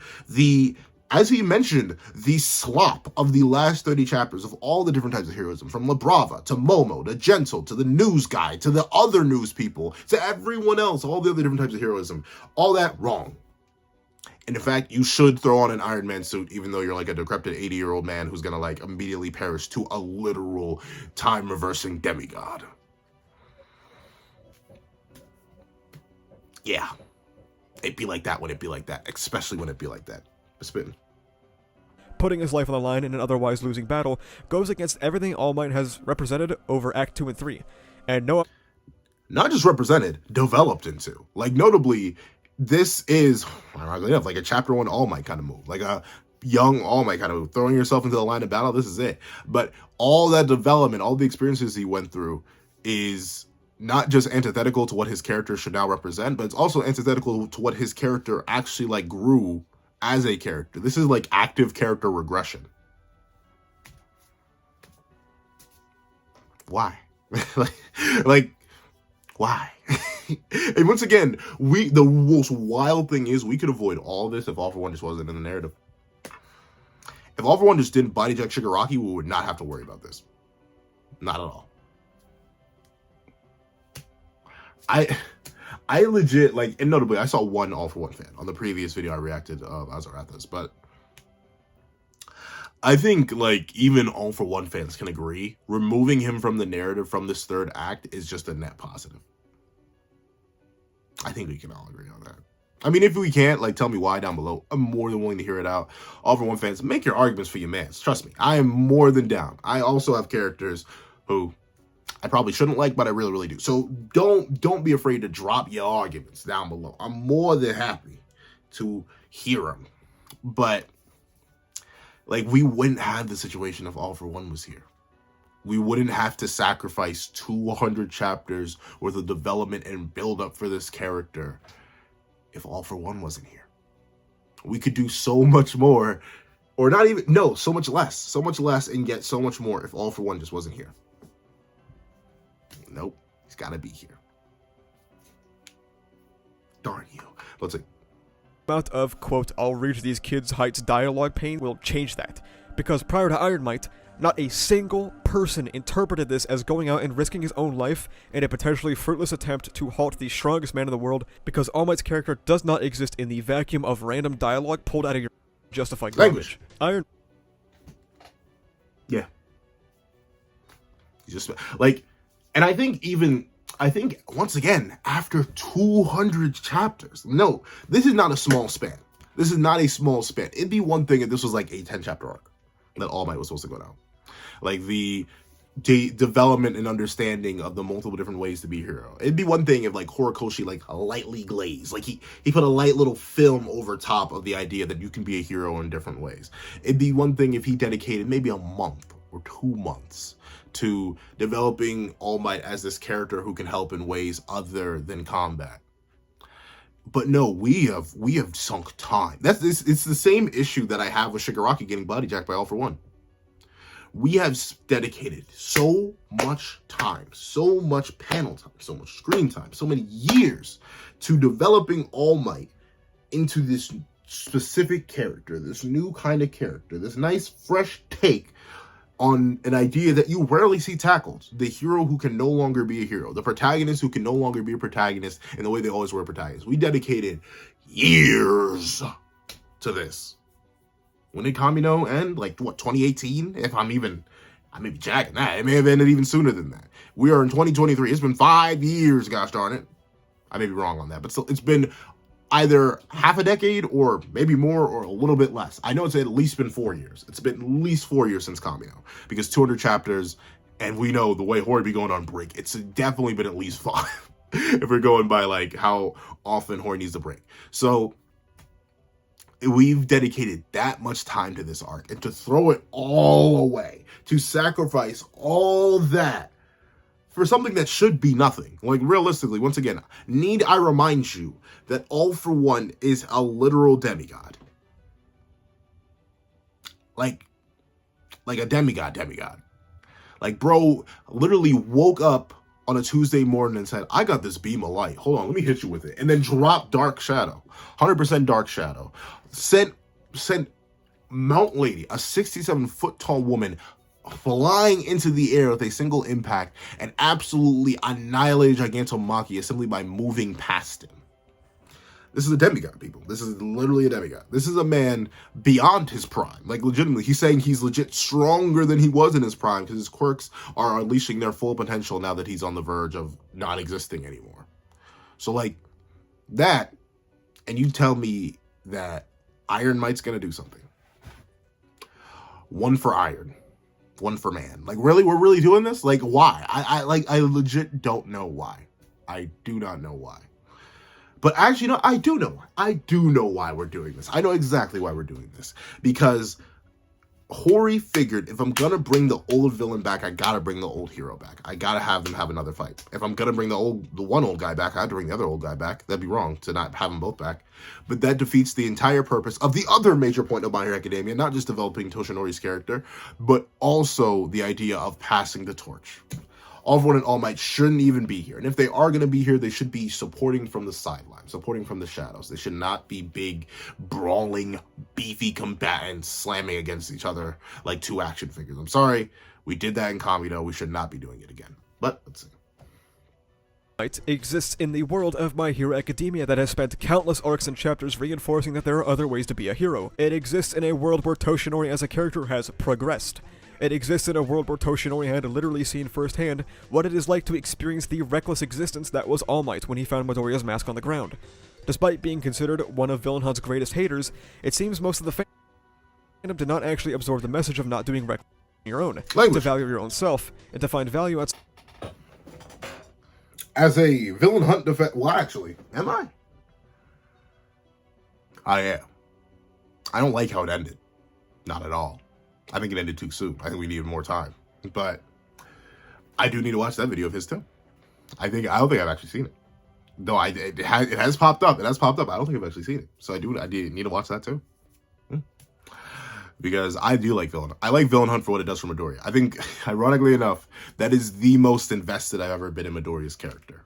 as he mentioned, the slop of the last 30 chapters of all the different types of heroism, from La Brava to Momo to Gentle to the news guy to the other news people to everyone else, all the other different types of heroism, all that wrong. And in fact, you should throw on an Iron Man suit, even though you're like a decrepit 80-year-old man who's gonna like immediately perish to a literal time-reversing demigod. Yeah. It'd be like that when it be like that, especially when it be like that. Spitting. Putting his life on the line in an otherwise losing battle goes against everything All Might has represented over Act 2 and 3. And no... not just represented, developed into. Like, notably, this is, like a Chapter 1 All Might kind of move. Like a young All Might kind of move. Throwing yourself into the line of battle, this is it. But all that development, all the experiences he went through is not just antithetical to what his character should now represent, but it's also antithetical to what his character actually, like, grew as a character. This is like active character regression. Why? like, why? And once again, the most wild thing is we could avoid all this if All for One just wasn't in the narrative. If All for One just didn't body check Shigaraki, we would not have to worry about this. Not at all. I legit, like, and notably, I saw one All for One fan on the previous video I reacted of AsarathaHS, but I think, like, even All for One fans can agree, removing him from the narrative from this third act is just a net positive. I think we can all agree on that. I mean, if we can't, like, tell me why down below. I'm more than willing to hear it out. All for One fans, make your arguments for your mans. Trust me, I am more than down. I also have characters who I probably shouldn't like, but I really, really do. So don't be afraid to drop your arguments down below. I'm more than happy to hear them. But, like, we wouldn't have the situation if All for One was here. We wouldn't have to sacrifice 200 chapters worth of development and build up for this character if All for One wasn't here. We could do so much more, or not even, no, so much less and get so much more if All for One just wasn't here. Nope, he's got to be here. Let's see. Amount of, quote, I'll reach these kids' heights dialogue pain will change that. Because prior to Iron Might, not a single person interpreted this as going out and risking his own life in a potentially fruitless attempt to halt the strongest man in the world, because All Might's character does not exist in the vacuum of random dialogue pulled out of your justified garbage. Iron... Yeah. Just, like, and I think once again, after 200 chapters, no, this is not a small span. This is not a small span. It'd be one thing if this was like a 10-chapter arc that All Might was supposed to go down. Like the development and understanding of the multiple different ways to be a hero. It'd be one thing if like Horikoshi like lightly glazed. Like he put a light little film over top of the idea that you can be a hero in different ways. It'd be one thing if he dedicated maybe a month or 2 months to developing All Might as this character who can help in ways other than combat. But no, we have sunk time. It's the same issue that I have with Shigaraki getting bodyjacked by All For One. We have dedicated so much time, so much panel time, so much screen time, so many years to developing All Might into this specific character, this new kind of character, this nice fresh take on an idea that you rarely see tackled. The hero who can no longer be a hero. The protagonist who can no longer be a protagonist in the way they always were protagonists. We dedicated years to this. When did Kamino end? Like, what, 2018? I may be jacking that. It may have ended even sooner than that. We are in 2023. It's been 5 years, gosh darn it. I may be wrong on that, but still, it's been either half a decade or maybe more or a little bit less. I know it's at least been 4 years. It's been at least 4 years since Kamino, because 200 chapters, and we know the way Hori be going on break, it's definitely been at least 5 if we're going by like how often Hori needs a break. So we've dedicated that much time to this arc, and to throw it all away, to sacrifice all that for something that should be nothing. Like, realistically, once again, need I remind you that All For One is a literal demigod. Like a demigod. Like, bro literally woke up on a Tuesday morning and said, I got this beam of light. Hold on, let me hit you with it. And then dropped Dark Shadow. 100% Dark Shadow. Sent Mount Lady, a 67-foot tall woman, flying into the air with a single impact and absolutely annihilated Gigantomachia simply by moving past him. This is a demigod, people. This is literally a demigod. This is a man beyond his prime. Like, legitimately, he's saying he's legit stronger than he was in his prime because his quirks are unleashing their full potential now that he's on the verge of not existing anymore. So, like, that, and you tell me that Iron Might's gonna do something. One for Iron. One for man. Like, really? We're really doing this? Like, why? I legit don't know why. I do not know why. But actually, no, I do know why. I do know why we're doing this. I know exactly why we're doing this. Because Hori figured, if I'm gonna bring the old villain back, I gotta bring the old hero back. I gotta have them have another fight. If I'm gonna bring the one old guy back, I have to bring the other old guy back. That'd be wrong to not have them both back. But that defeats the entire purpose of the other major point of My Hero Academia, not just developing Toshinori's character, but also the idea of passing the torch. All For One and All Might shouldn't even be here. And if they are going to be here, they should be supporting from the sidelines, supporting from the shadows. They should not be big, brawling, beefy combatants slamming against each other like two action figures. I'm sorry, we did that in Kamino. We should not be doing it again. But let's see. Might exists in the world of My Hero Academia that has spent countless arcs and chapters reinforcing that there are other ways to be a hero. It exists in a world where Toshinori as a character has progressed. It exists in a world where Toshinori had literally seen firsthand what it is like to experience the reckless existence that was All Might when he found Midoriya's mask on the ground. Despite being considered one of Villain Hunt's greatest haters, it seems most of the fandom did not actually absorb the message of not doing reckless on your own, to value your own self, and to find value outside. As a Villain Hunt well, actually, am I? I am. I don't like how it ended. Not at all. I think it ended too soon. I think we needed more time. But I do need to watch that video of his too. I don't think I've actually seen it. Though it has popped up. It has popped up. I don't think I've actually seen it. So I need to watch that too. Because I do like Villain Hunt. I like Villain Hunt for what it does for Midoriya. I think, ironically enough, that is the most invested I've ever been in Midoriya's character.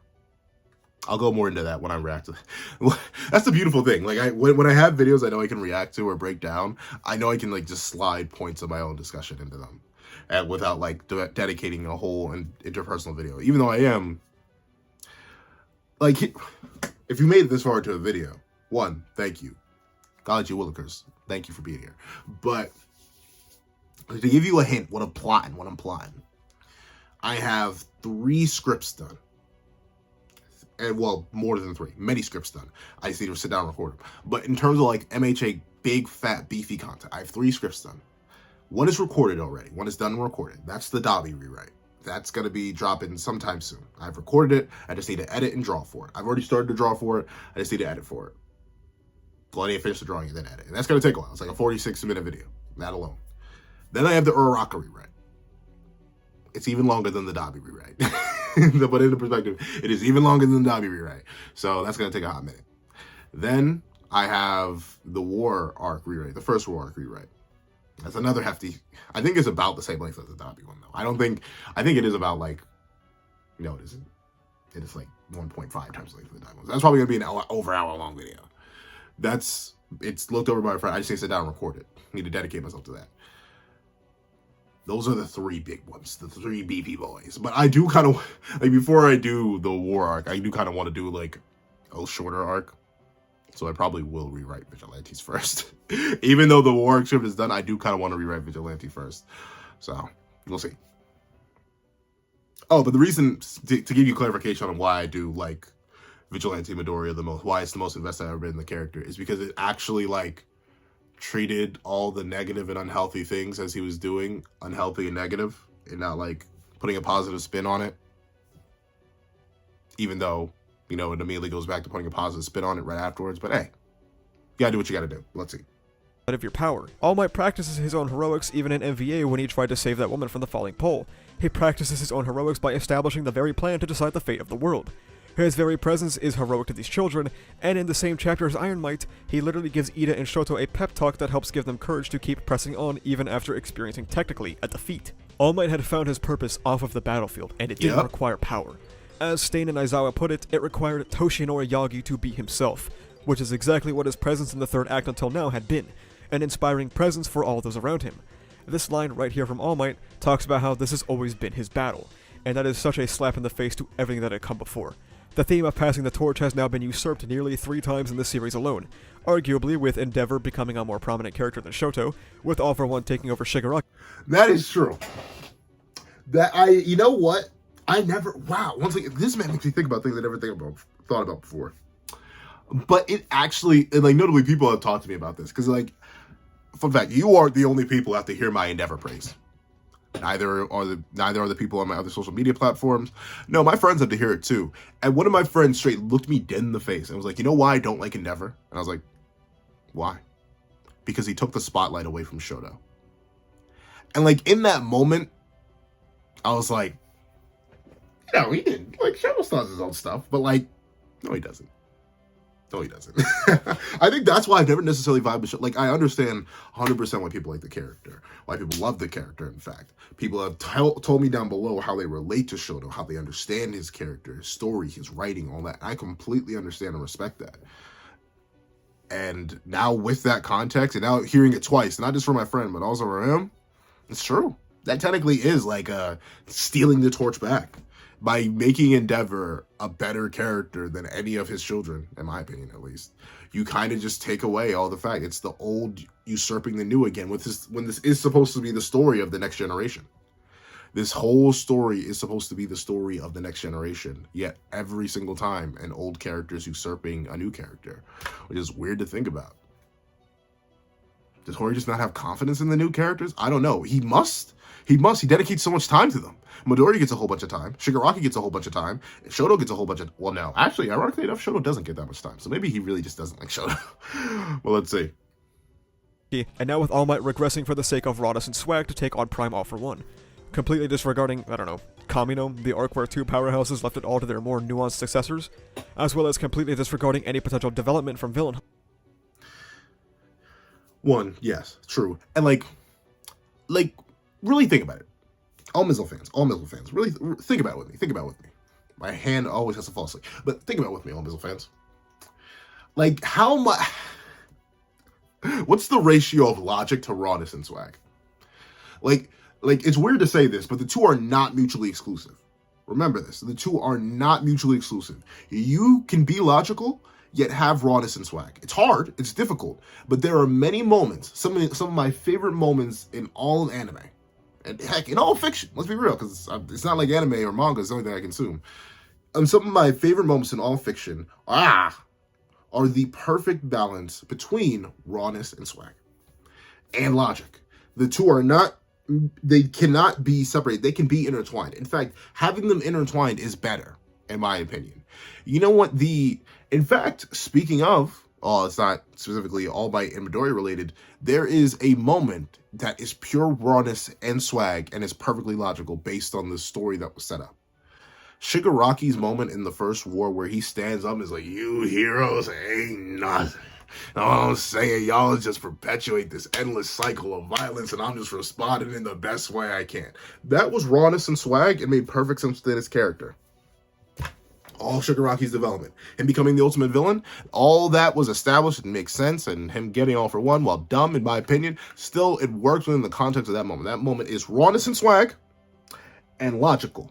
I'll go more into that when I react to that. That's the beautiful thing. Like when I have videos I know I can react to or break down, I know I can like just slide points of my own discussion into them, and without like dedicating a whole interpersonal video. Even though I am like, if you made it this far into a video, one, thank you. God, you Willikers, thank you for being here. But to give you a hint, what I'm plotting, I have 3 scripts done. And well, more than 3, many scripts done. I just need to sit down and record them. But in terms of like MHA big, fat, beefy content, I have 3 scripts done. One is recorded already. One is done and recorded. That's the Dabi rewrite. That's going to be dropping sometime soon. I've recorded it. I just need to edit and draw for it. I've already started to draw for it. I just need to edit for it. Well, I need to finish the drawing and then edit. And that's going to take a while. It's like a 46-minute video. That alone. Then I have the Uraraka rewrite. It's even longer than the Dabi rewrite. But in the perspective, it is even longer than the Dabi rewrite. So that's going to take a hot minute. Then I have the War arc rewrite, the first War arc rewrite. That's another hefty. I think it's about the same length as the Dabi one, though. I think it is about like, no, it isn't. It is like 1.5 times the length of the Dabi one. So that's probably going to be an hour long video. It's looked over by my friend. I just need to sit down and record it. I need to dedicate myself to that. Those are the 3 big ones, the 3 BP boys. But I do kind of, like, before I do the War arc, I do kind of want to do, like, a shorter arc. So I probably will rewrite Vigilantes first. Even though the War arc script is done, I do kind of want to rewrite Vigilante first. So, we'll see. Oh, but the reason, to give you clarification on why I do, like, Vigilante Midoriya the most, why it's the most invested I've ever been in the character, is because it actually, like, treated all the negative and unhealthy things as he was doing unhealthy and negative, and not like putting a positive spin on it, even though, you know, it immediately goes back to putting a positive spin on it right afterwards. But hey, you gotta do what you gotta do. Let's see. Out of your power. All Might practices his own heroics even in MVA when he tried to save that woman from the falling pole. He practices his own heroics by establishing the very plan to decide the fate of the world. His very presence is heroic to these children, and in the same chapter as Iron Might, he literally gives Ida and Shoto a pep talk that helps give them courage to keep pressing on even after experiencing technically a defeat. All Might had found his purpose off of the battlefield, and it didn't require power. As Stain and Aizawa put it required Toshinori Yagi to be himself, which is exactly what his presence in the 3rd act until now had been, an inspiring presence for all those around him. This line right here from All Might talks about how this has always been his battle, and that is such a slap in the face to everything that had come before. The theme of passing the torch has now been usurped nearly 3 times in the series alone, arguably with Endeavor becoming a more prominent character than Shoto, with All For One taking over Shigaraki. That is true. You know what? Once again, this man makes me think about things I never thought about before. But it actually, and like notably people have talked to me about this, because like, fun fact, you aren't the only people who have to hear my Endeavor praise. Neither are the people on my other social media platforms. No, my friends have to hear it too. And one of my friends straight looked me dead in the face and was like, you know why I don't like Endeavor? And I was like, why? Because he took the spotlight away from Shoto. And like in that moment, I was like, no, he didn't. Like Shoto still has his own stuff, but like, no, he doesn't. No, he doesn't. I think that's why I've never necessarily vibed with Shoto. Like, I understand 100% why people like the character, why people love the character, in fact. People have told me down below how they relate to Shoto, how they understand his character, his story, his writing, all that. I completely understand and respect that. And now with that context, and now hearing it twice, not just from my friend, but also from him, it's true. That technically is like stealing the torch back. By making Endeavor a better character than any of his children, in my opinion at least, you kind of just take away all the fact. It's the old usurping the new again, when this is supposed to be the story of the next generation. This whole story is supposed to be the story of the next generation, yet every single time an old character is usurping a new character, which is weird to think about. Does Hori just not have confidence in the new characters? I don't know. He must. He dedicates so much time to them. Midori gets a whole bunch of time. Shigaraki gets a whole bunch of time. Shoto gets a whole bunch of... Well, no. Actually, ironically enough, Shoto doesn't get that much time. So maybe he really just doesn't like Shoto. Well, let's see. And now with All Might regressing for the sake of rawness and swag to take on Prime All For One. Completely disregarding, I don't know, Kamino, the arc where 2 powerhouses left it all to their more nuanced successors, as well as completely disregarding any potential development from villain. One, yes, true. And like, really think about it. All Mizzle fans, really think about it with me. My hand always has to fall asleep. But think about it with me, All Mizzle fans. Like, how much... What's the ratio of logic to rawness and swag? Like, it's weird to say this, but the two are not mutually exclusive. Remember this. The two are not mutually exclusive. You can be logical, yet have rawness and swag. It's hard. It's difficult. But there are many moments, some of my favorite moments in all of anime, and heck, in all fiction, let's be real, because it's not like anime or manga is the only thing I consume. Some of my favorite moments in all fiction are the perfect balance between rawness and swag and logic. The two are not, they cannot be separated. They can be intertwined. In fact, having them intertwined is better, in my opinion. You know what? In fact, speaking of, it's not specifically All Might and Midori related, there is a moment that is pure rawness and swag and is perfectly logical based on the story that was set up. Shigaraki's moment in the first war where he stands up and is like, you heroes ain't nothing. All I'm saying, y'all just perpetuate this endless cycle of violence and I'm just responding in the best way I can. That was rawness and swag and made perfect sense within his character. All Shigaraki's development. Him becoming the ultimate villain, all that was established and makes sense, and him getting all for one, while dumb in my opinion, still it works within the context of that moment. That moment is rawness and swag and logical.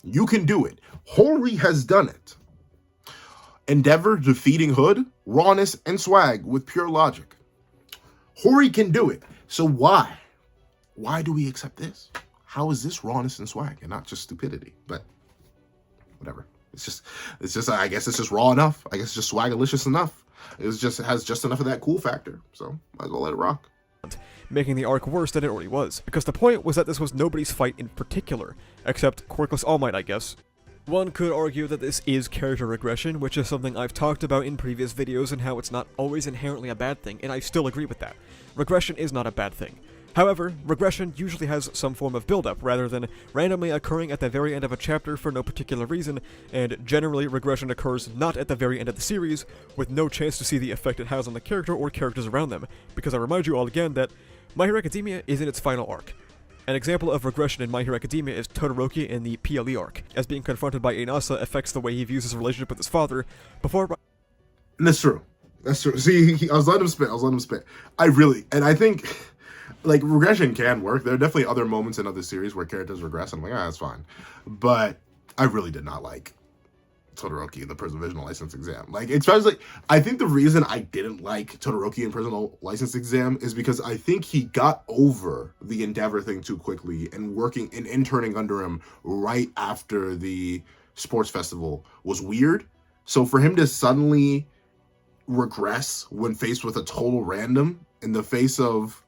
You can do it. Hori has done it. Endeavor defeating Hood, rawness and swag with pure logic. Hori can do it. So why? Why do we accept this? How is this rawness and swag and not just stupidity? But whatever. It's just. I guess it's just raw enough. I guess it's just swagalicious enough. It has just enough of that cool factor. So might as well let it rock. Making the arc worse than it already was, because the point was that this was nobody's fight in particular, except quirkless All Might, I guess. One could argue that this is character regression, which is something I've talked about in previous videos and how it's not always inherently a bad thing, and I still agree with that. Regression is not a bad thing. However, regression usually has some form of build-up, rather than randomly occurring at the very end of a chapter for no particular reason, and generally regression occurs not at the very end of the series, with no chance to see the effect it has on the character or characters around them, because I remind you all again that My Hero Academia is in its final arc. An example of regression in My Hero Academia is Todoroki in the PLE arc, as being confronted by Inasa affects the way he views his relationship with his father, before... And that's true. That's true. See, I was letting him spit. I think... Like, regression can work. There are definitely other moments in other series where characters regress, and I'm like, that's fine. But I really did not like Todoroki in the Provisional License Exam. Like, especially, I think the reason I didn't like Todoroki in Provisional License Exam is because I think he got over the Endeavor thing too quickly, and working and interning under him right after the sports festival was weird. So for him to suddenly regress when faced with a total random in the face of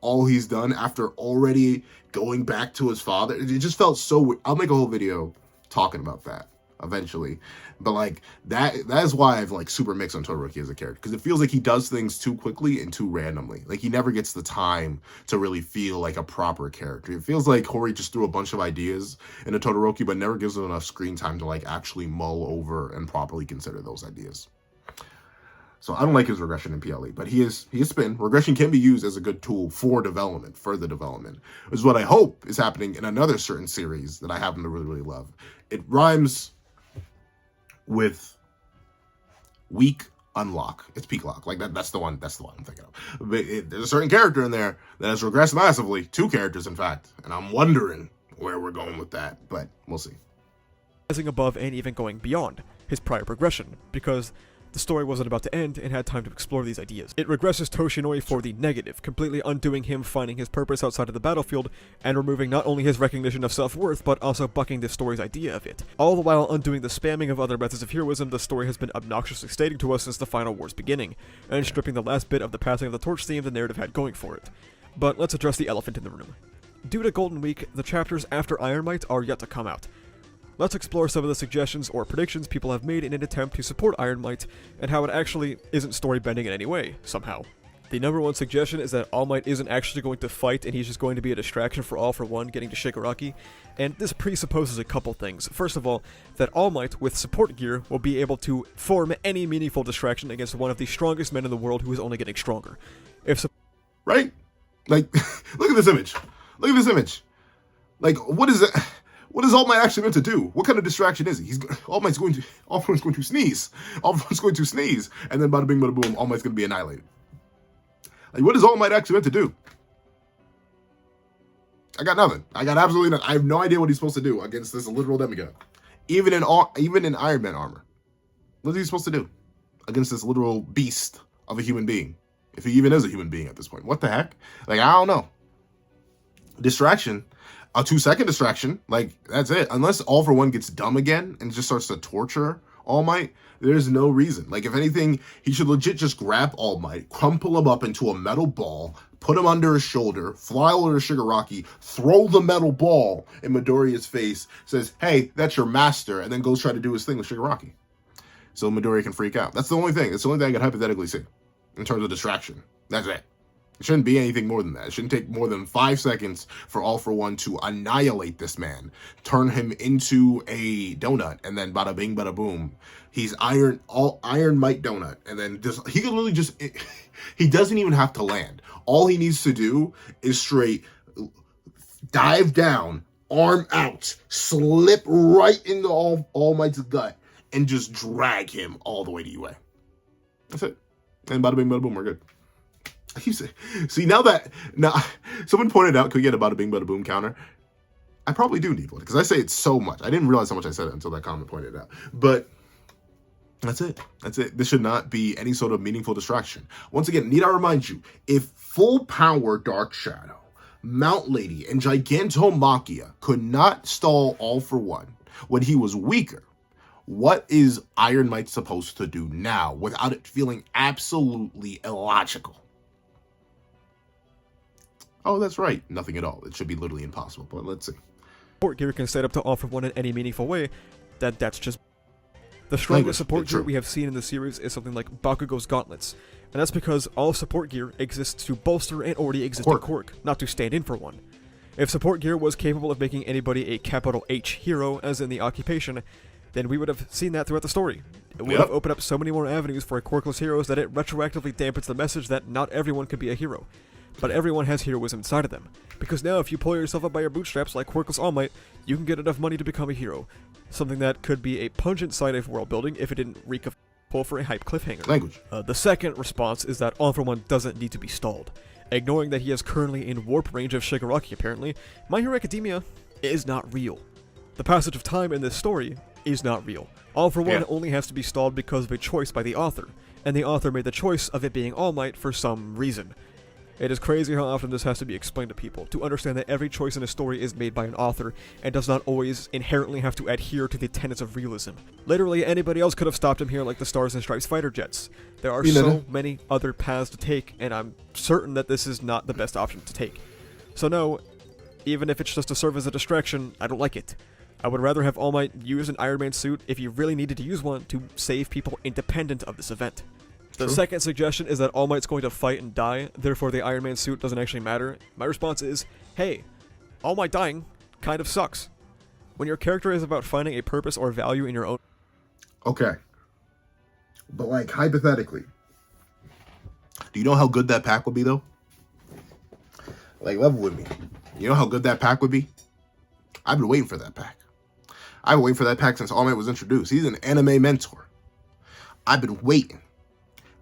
all he's done after already going back to his father, it just felt so weird. I'll make a whole video talking about that eventually, but like that is why I've like super mixed on Todoroki as a character, because it feels like he does things too quickly and too randomly. Like he never gets the time to really feel like a proper character. It feels like Hori just threw a bunch of ideas into Todoroki but never gives him enough screen time to like actually mull over and properly consider those ideas. So I don't like his regression in PLE, but he is spin. Regression can be used as a good tool for development, further development, which is what I hope is happening in another certain series that I happen to really, really love. It rhymes with weak unlock. It's peak lock. Like that's the one I'm thinking of. But there's a certain character in there that has regressed massively. 2 characters, in fact. And I'm wondering where we're going with that, but we'll see. Rising above and even going beyond his prior progression, because the story wasn't about to end and had time to explore these ideas. It regresses Toshinoi for the negative, completely undoing him finding his purpose outside of the battlefield, and removing not only his recognition of self-worth, but also bucking the story's idea of it. All the while undoing the spamming of other methods of heroism the story has been obnoxiously stating to us since the final war's beginning, and stripping the last bit of the passing of the torch theme the narrative had going for it. But let's address the elephant in the room. Due to Golden Week, the chapters after Iron Might are yet to come out. Let's explore some of the suggestions or predictions people have made in an attempt to support Iron Might, and how it actually isn't story bending in any way, somehow. The number one suggestion is that All Might isn't actually going to fight and he's just going to be a distraction for All for One getting to Shigaraki, and this presupposes a couple things. First of all, that All Might, with support gear, will be able to form any meaningful distraction against one of the strongest men in the world who is only getting stronger. Right? Like, look at this image. Like, what is it? What is All Might actually meant to do? What kind of distraction is he? All for One's going to sneeze. All for One's going to sneeze, and then bada bing, bada boom, All Might's going to be annihilated. Like, what is All Might actually meant to do? I got nothing. I got absolutely nothing. I have no idea what he's supposed to do against this literal demigod. Even in Iron Man armor. What is he supposed to do against this literal beast of a human being? If he even is a human being at this point. What the heck? Like, I don't know. Distraction. A 2-second distraction. Like, that's it. Unless All for One gets dumb again and just starts to torture All Might, there's no reason. Like, if anything, he should legit just grab All Might, crumple him up into a metal ball, put him under his shoulder, fly over to Shigaraki, throw the metal ball in Midoriya's face, says, hey, that's your master, and then goes try to do his thing with Shigaraki. So Midoriya can freak out. That's the only thing. That's the only thing I could hypothetically see in terms of distraction. That's it. It shouldn't be anything more than that. It shouldn't take more than 5 seconds for All for One to annihilate this man, turn him into a donut, and then bada bing, bada boom. He's Iron Might donut, and then he can literally just. He doesn't even have to land. All he needs to do is straight dive down, arm out, slip right into All Might's gut, and just drag him all the way to UA. That's it. And bada bing, bada boom, we're good. See, now someone pointed out, could we get a bada bing, bada boom counter? I probably do need one, because I say it so much. I didn't realize how much I said it until that comment pointed it out. But that's it. That's it. This should not be any sort of meaningful distraction. Once again, need I remind you, if full power Dark Shadow, Mount Lady, and Gigantomachia could not stall All for One when he was weaker, what is Iron Might supposed to do now without it feeling absolutely illogical? Oh, that's right. Nothing at all. It should be literally impossible, but let's see. Support gear can stand up to All for One in any meaningful way. That's just... The strongest support gear we have seen in the series is something like Bakugo's Gauntlets, and that's because all support gear exists to bolster an already existing quirk, not to stand in for one. If support gear was capable of making anybody a capital H hero, as in the occupation, then we would have seen that throughout the story. It would have opened up so many more avenues for quirkless heroes that it retroactively dampens the message that not everyone could be a hero. But everyone has heroism inside of them. Because now if you pull yourself up by your bootstraps like quirkless All Might, you can get enough money to become a hero. Something that could be a pungent side of world building if it didn't reek of pull for a hype cliffhanger. Language. The second response is that All for One doesn't need to be stalled. Ignoring that he is currently in warp range of Shigaraki apparently, My Hero Academia is not real. The passage of time in this story is not real. All for One only has to be stalled because of a choice by the author, and the author made the choice of it being All Might for some reason. It is crazy how often this has to be explained to people, to understand that every choice in a story is made by an author, and does not always inherently have to adhere to the tenets of realism. Literally, anybody else could have stopped him here like the Stars and Stripes fighter jets. There are so many other paths to take, and I'm certain that this is not the best option to take. So no, even if it's just to serve as a distraction, I don't like it. I would rather have All Might use an Iron Man suit if you really needed to use one to save people independent of this event. The second suggestion is that All Might's going to fight and die, therefore the Iron Man suit doesn't actually matter. My response is, hey, All Might dying kind of sucks. When your character is about finding a purpose or value in your own... Okay. But, like, hypothetically, do you know how good that pack would be, though? Like, level with me. You know how good that pack would be? I've been waiting for that pack. I've been waiting for that pack since All Might was introduced. He's an anime mentor. I've been waiting.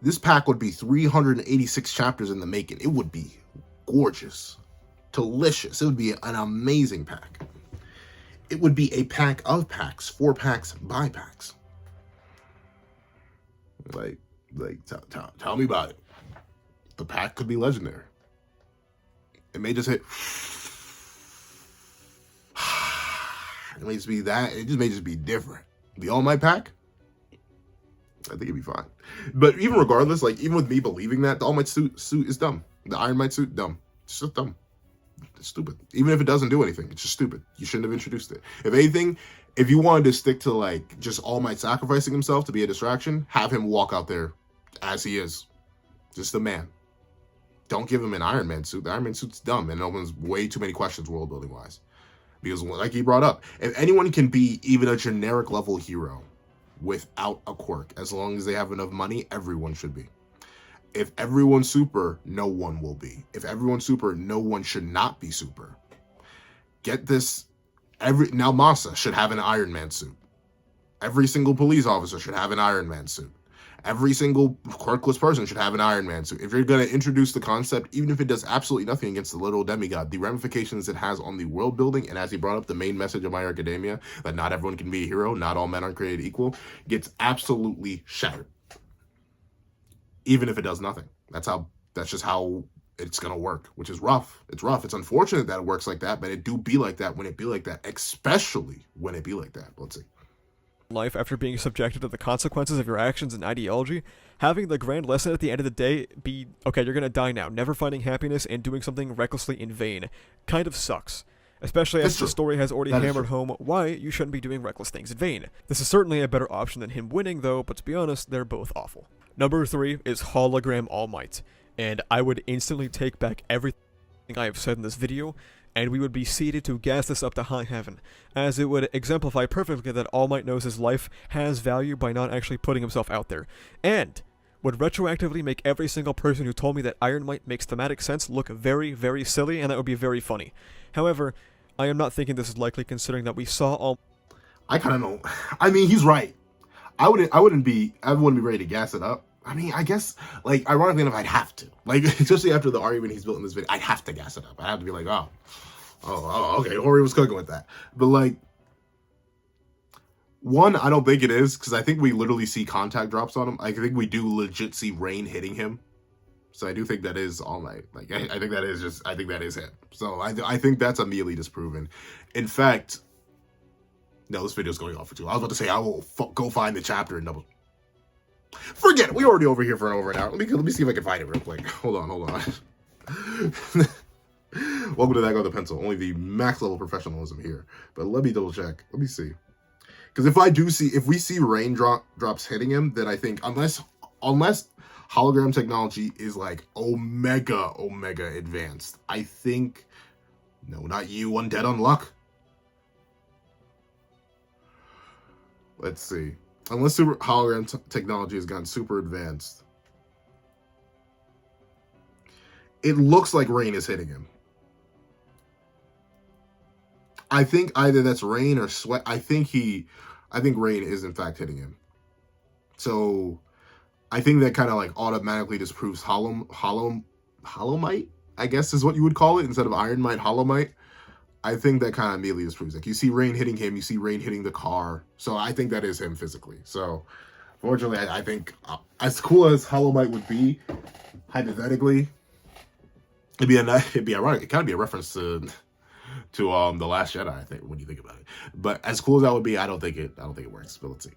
This pack would be 386 chapters in the making. It would be gorgeous, delicious. It would be an amazing pack. It would be a pack of packs, 4 packs by packs. Tell me about it. The pack could be legendary. It may just hit. It may just be that. It just may just be different. The All Might pack, I think it'd be fine. But even regardless, like, even with me believing that, the All Might suit is dumb. The Iron Might suit, dumb. It's just dumb. It's stupid. Even if it doesn't do anything, it's just stupid. You shouldn't have introduced it. If anything, if you wanted to stick to, like, just All Might sacrificing himself to be a distraction, have him walk out there as he is. Just a man. Don't give him an Iron Man suit. The Iron Man suit's dumb and it opens way too many questions world building wise. Because, like he brought up, if anyone can be even a generic level hero without a quirk, as long as they have enough money, everyone should be. If everyone's super, no one will be. If everyone's super, no one should not be super. Get this Now Masa should have an Iron Man suit. Every single police officer should have an Iron Man suit. Every single quirkless person should have an Iron Man suit. If you're going to introduce the concept, even if it does absolutely nothing against the little demigod, the ramifications it has on the world building, and as he brought up the main message of My Hero Academia, that not everyone can be a hero, not all men are created equal, gets absolutely shattered. Even if it does nothing. That's just how it's going to work, which is rough. It's rough. It's unfortunate that it works like that, but it do be like that when it be like that, especially when it be like that. Let's see. Life after being subjected to the consequences of your actions and ideology, having the grand lesson at the end of the day be, okay, you're gonna die now, never finding happiness and doing something recklessly in vain, kind of sucks. Especially as the story has already hammered home why you shouldn't be doing reckless things in vain. This is certainly a better option than him winning though, but to be honest, they're both awful. Number 3 is Hologram All Might, and I would instantly take back everything I have said in this video, and we would be seated to gas this up to high heaven, as it would exemplify perfectly that All Might knows his life has value by not actually putting himself out there, and would retroactively make every single person who told me that Iron Might makes thematic sense look very, very silly, and that would be very funny. However, I am not thinking this is likely considering that we saw All... I kind of know. I mean, he's right. I wouldn't be ready to gas it up. I mean, I guess, like, ironically enough, I'd have to. Like, especially after the argument he's built in this video, I'd have to gas it up. I have to be like, oh, okay, Hori was cooking with that. But, like, one, I don't think it is, because I think we literally see contact drops on him. I think we do legit see rain hitting him. So I do think that is All Might. Like, I think that is him. So I think that's immediately disproven. In fact, no, this video's going on for too long. I was about to say, I will go find the chapter and double... Forget it. We're already over here for over an hour. Let me see if I can find it real quick. Hold on. Welcome to That Guy with a Pencil. Only the max level professionalism here. But let me double check. Let me see. Because if we see raindrops hitting him, then I think unless hologram technology is like omega advanced, I think no, not you, Undead Unluck. Let's see. Unless hologram technology has gotten super advanced, it looks like rain is hitting him. I think either that's rain or sweat. I think rain is in fact hitting him. So I think that kind of like automatically disproves Hollow Might, I guess is what you would call it, instead of Iron Might, Hollow Might. I think that kind of immediately disproves. Like, you see rain hitting him, you see rain hitting the car. So I think that is him physically. So fortunately, I think as cool as Hollow Might would be, hypothetically, it'd be ironic. It kind of be a reference to The Last Jedi, I think, when you think about it. But as cool as that would be, I don't think it works. But let's see.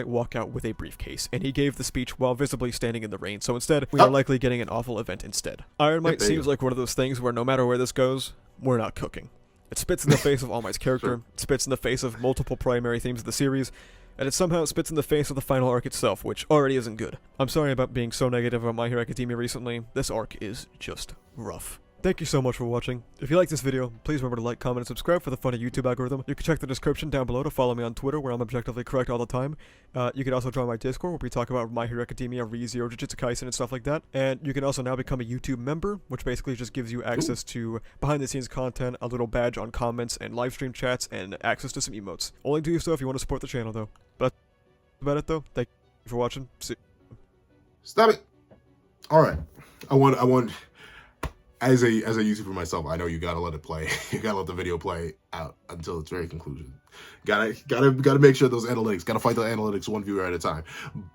Walk out with a briefcase, and he gave the speech while visibly standing in the rain, so instead, we are likely getting an awful event instead. Iron Might seems like one of those things where no matter where this goes, we're not cooking. It spits in the face of All Might's character, Sure. It spits in the face of multiple primary themes of the series, and it somehow spits in the face of the final arc itself, which already isn't good. I'm sorry about being so negative about My Hero Academia recently. This arc is just rough. Thank you so much for watching. If you like this video, please remember to like, comment, and subscribe for the funny YouTube algorithm. You can check the description down below to follow me on Twitter, where I'm objectively correct all the time. You can also join my Discord, where we talk about My Hero Academia, ReZero, Jujutsu Kaisen, and stuff like that. And you can also now become a YouTube member, which basically just gives you access to behind-the-scenes content, a little badge on comments, and live stream chats, and access to some emotes. Only do so if you want to support the channel, though. But that's about it, though. Thank you for watching. See you. Stop it. All right. I want. As a YouTuber myself, I know you gotta let it play. You gotta let the video play out until its very conclusion. Gotta make sure those analytics, gotta fight the analytics one viewer at a time.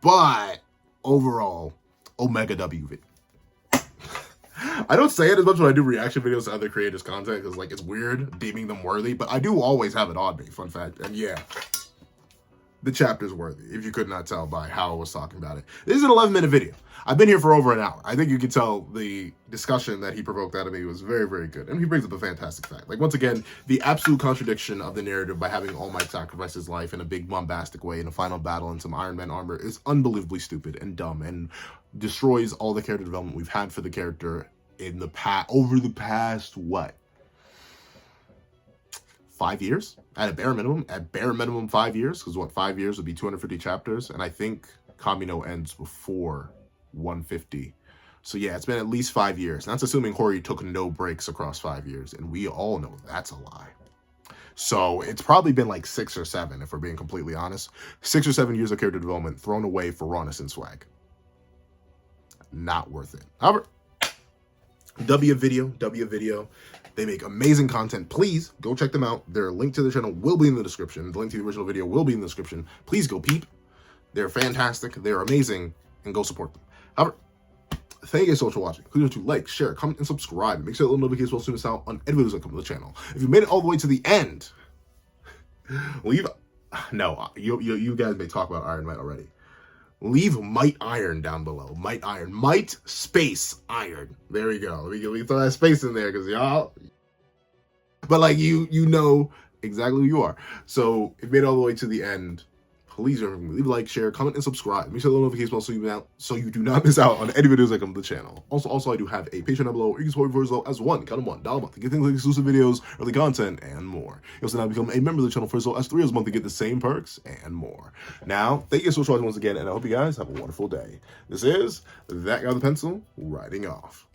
But overall, Omega W video. I don't say it as much when I do reaction videos to other creators' content, because like it's weird deeming them worthy, but I do always have it on me, fun fact. And yeah, the chapter's worthy, if you could not tell by how I was talking about it. This is an 11-minute video. I've been here for over an hour. I think you can tell the discussion that he provoked out of me was very, very good. And he brings up a fantastic fact. Like, once again, the absolute contradiction of the narrative by having All Might sacrifice his life in a big bombastic way in a final battle in some Iron Man armor is unbelievably stupid and dumb and destroys all the character development we've had for the character in the over the past, what? 5 years? At bare minimum 5 years, because what, 5 years would be 250 chapters, and I think Kamino ends before 150. So yeah, it's been at least 5 years. And that's assuming Hori took no breaks across 5 years, and we all know that's a lie. So it's probably been like 6 or 7, if we're being completely honest. 6 or 7 years of character development thrown away for rawness and swag. Not worth it. However, W video. They make amazing content. Please go check them out. Their link to the channel will be in the description. The link to the original video will be in the description. Please go peep. They're fantastic. They're amazing. And go support them. However, thank you so much for watching. Please do like, share, comment, and subscribe. Make sure the little notifications will soon miss out on any videos that come to the channel. If you made it all the way to the end, leave... No, you guys may talk about Iron Might already. Leave Might Iron down below. Might Iron. Might space Iron. There we go. Let me throw that space in there because y'all... But like you know exactly who you are. So if you made it all the way to the end, please remember, leave a like, share, comment, and subscribe. Make sure the notifications bell so you do not miss out on any videos that come to the channel. Also, I do have a Patreon down below where you can support me for as low as $1 a month to get things like exclusive videos, early content, and more. You also now become a member of the channel for as low as $3 a month to get the same perks and more. Now, thank you so much for watching once again, and I hope you guys have a wonderful day. This is that guy with the pencil, writing off.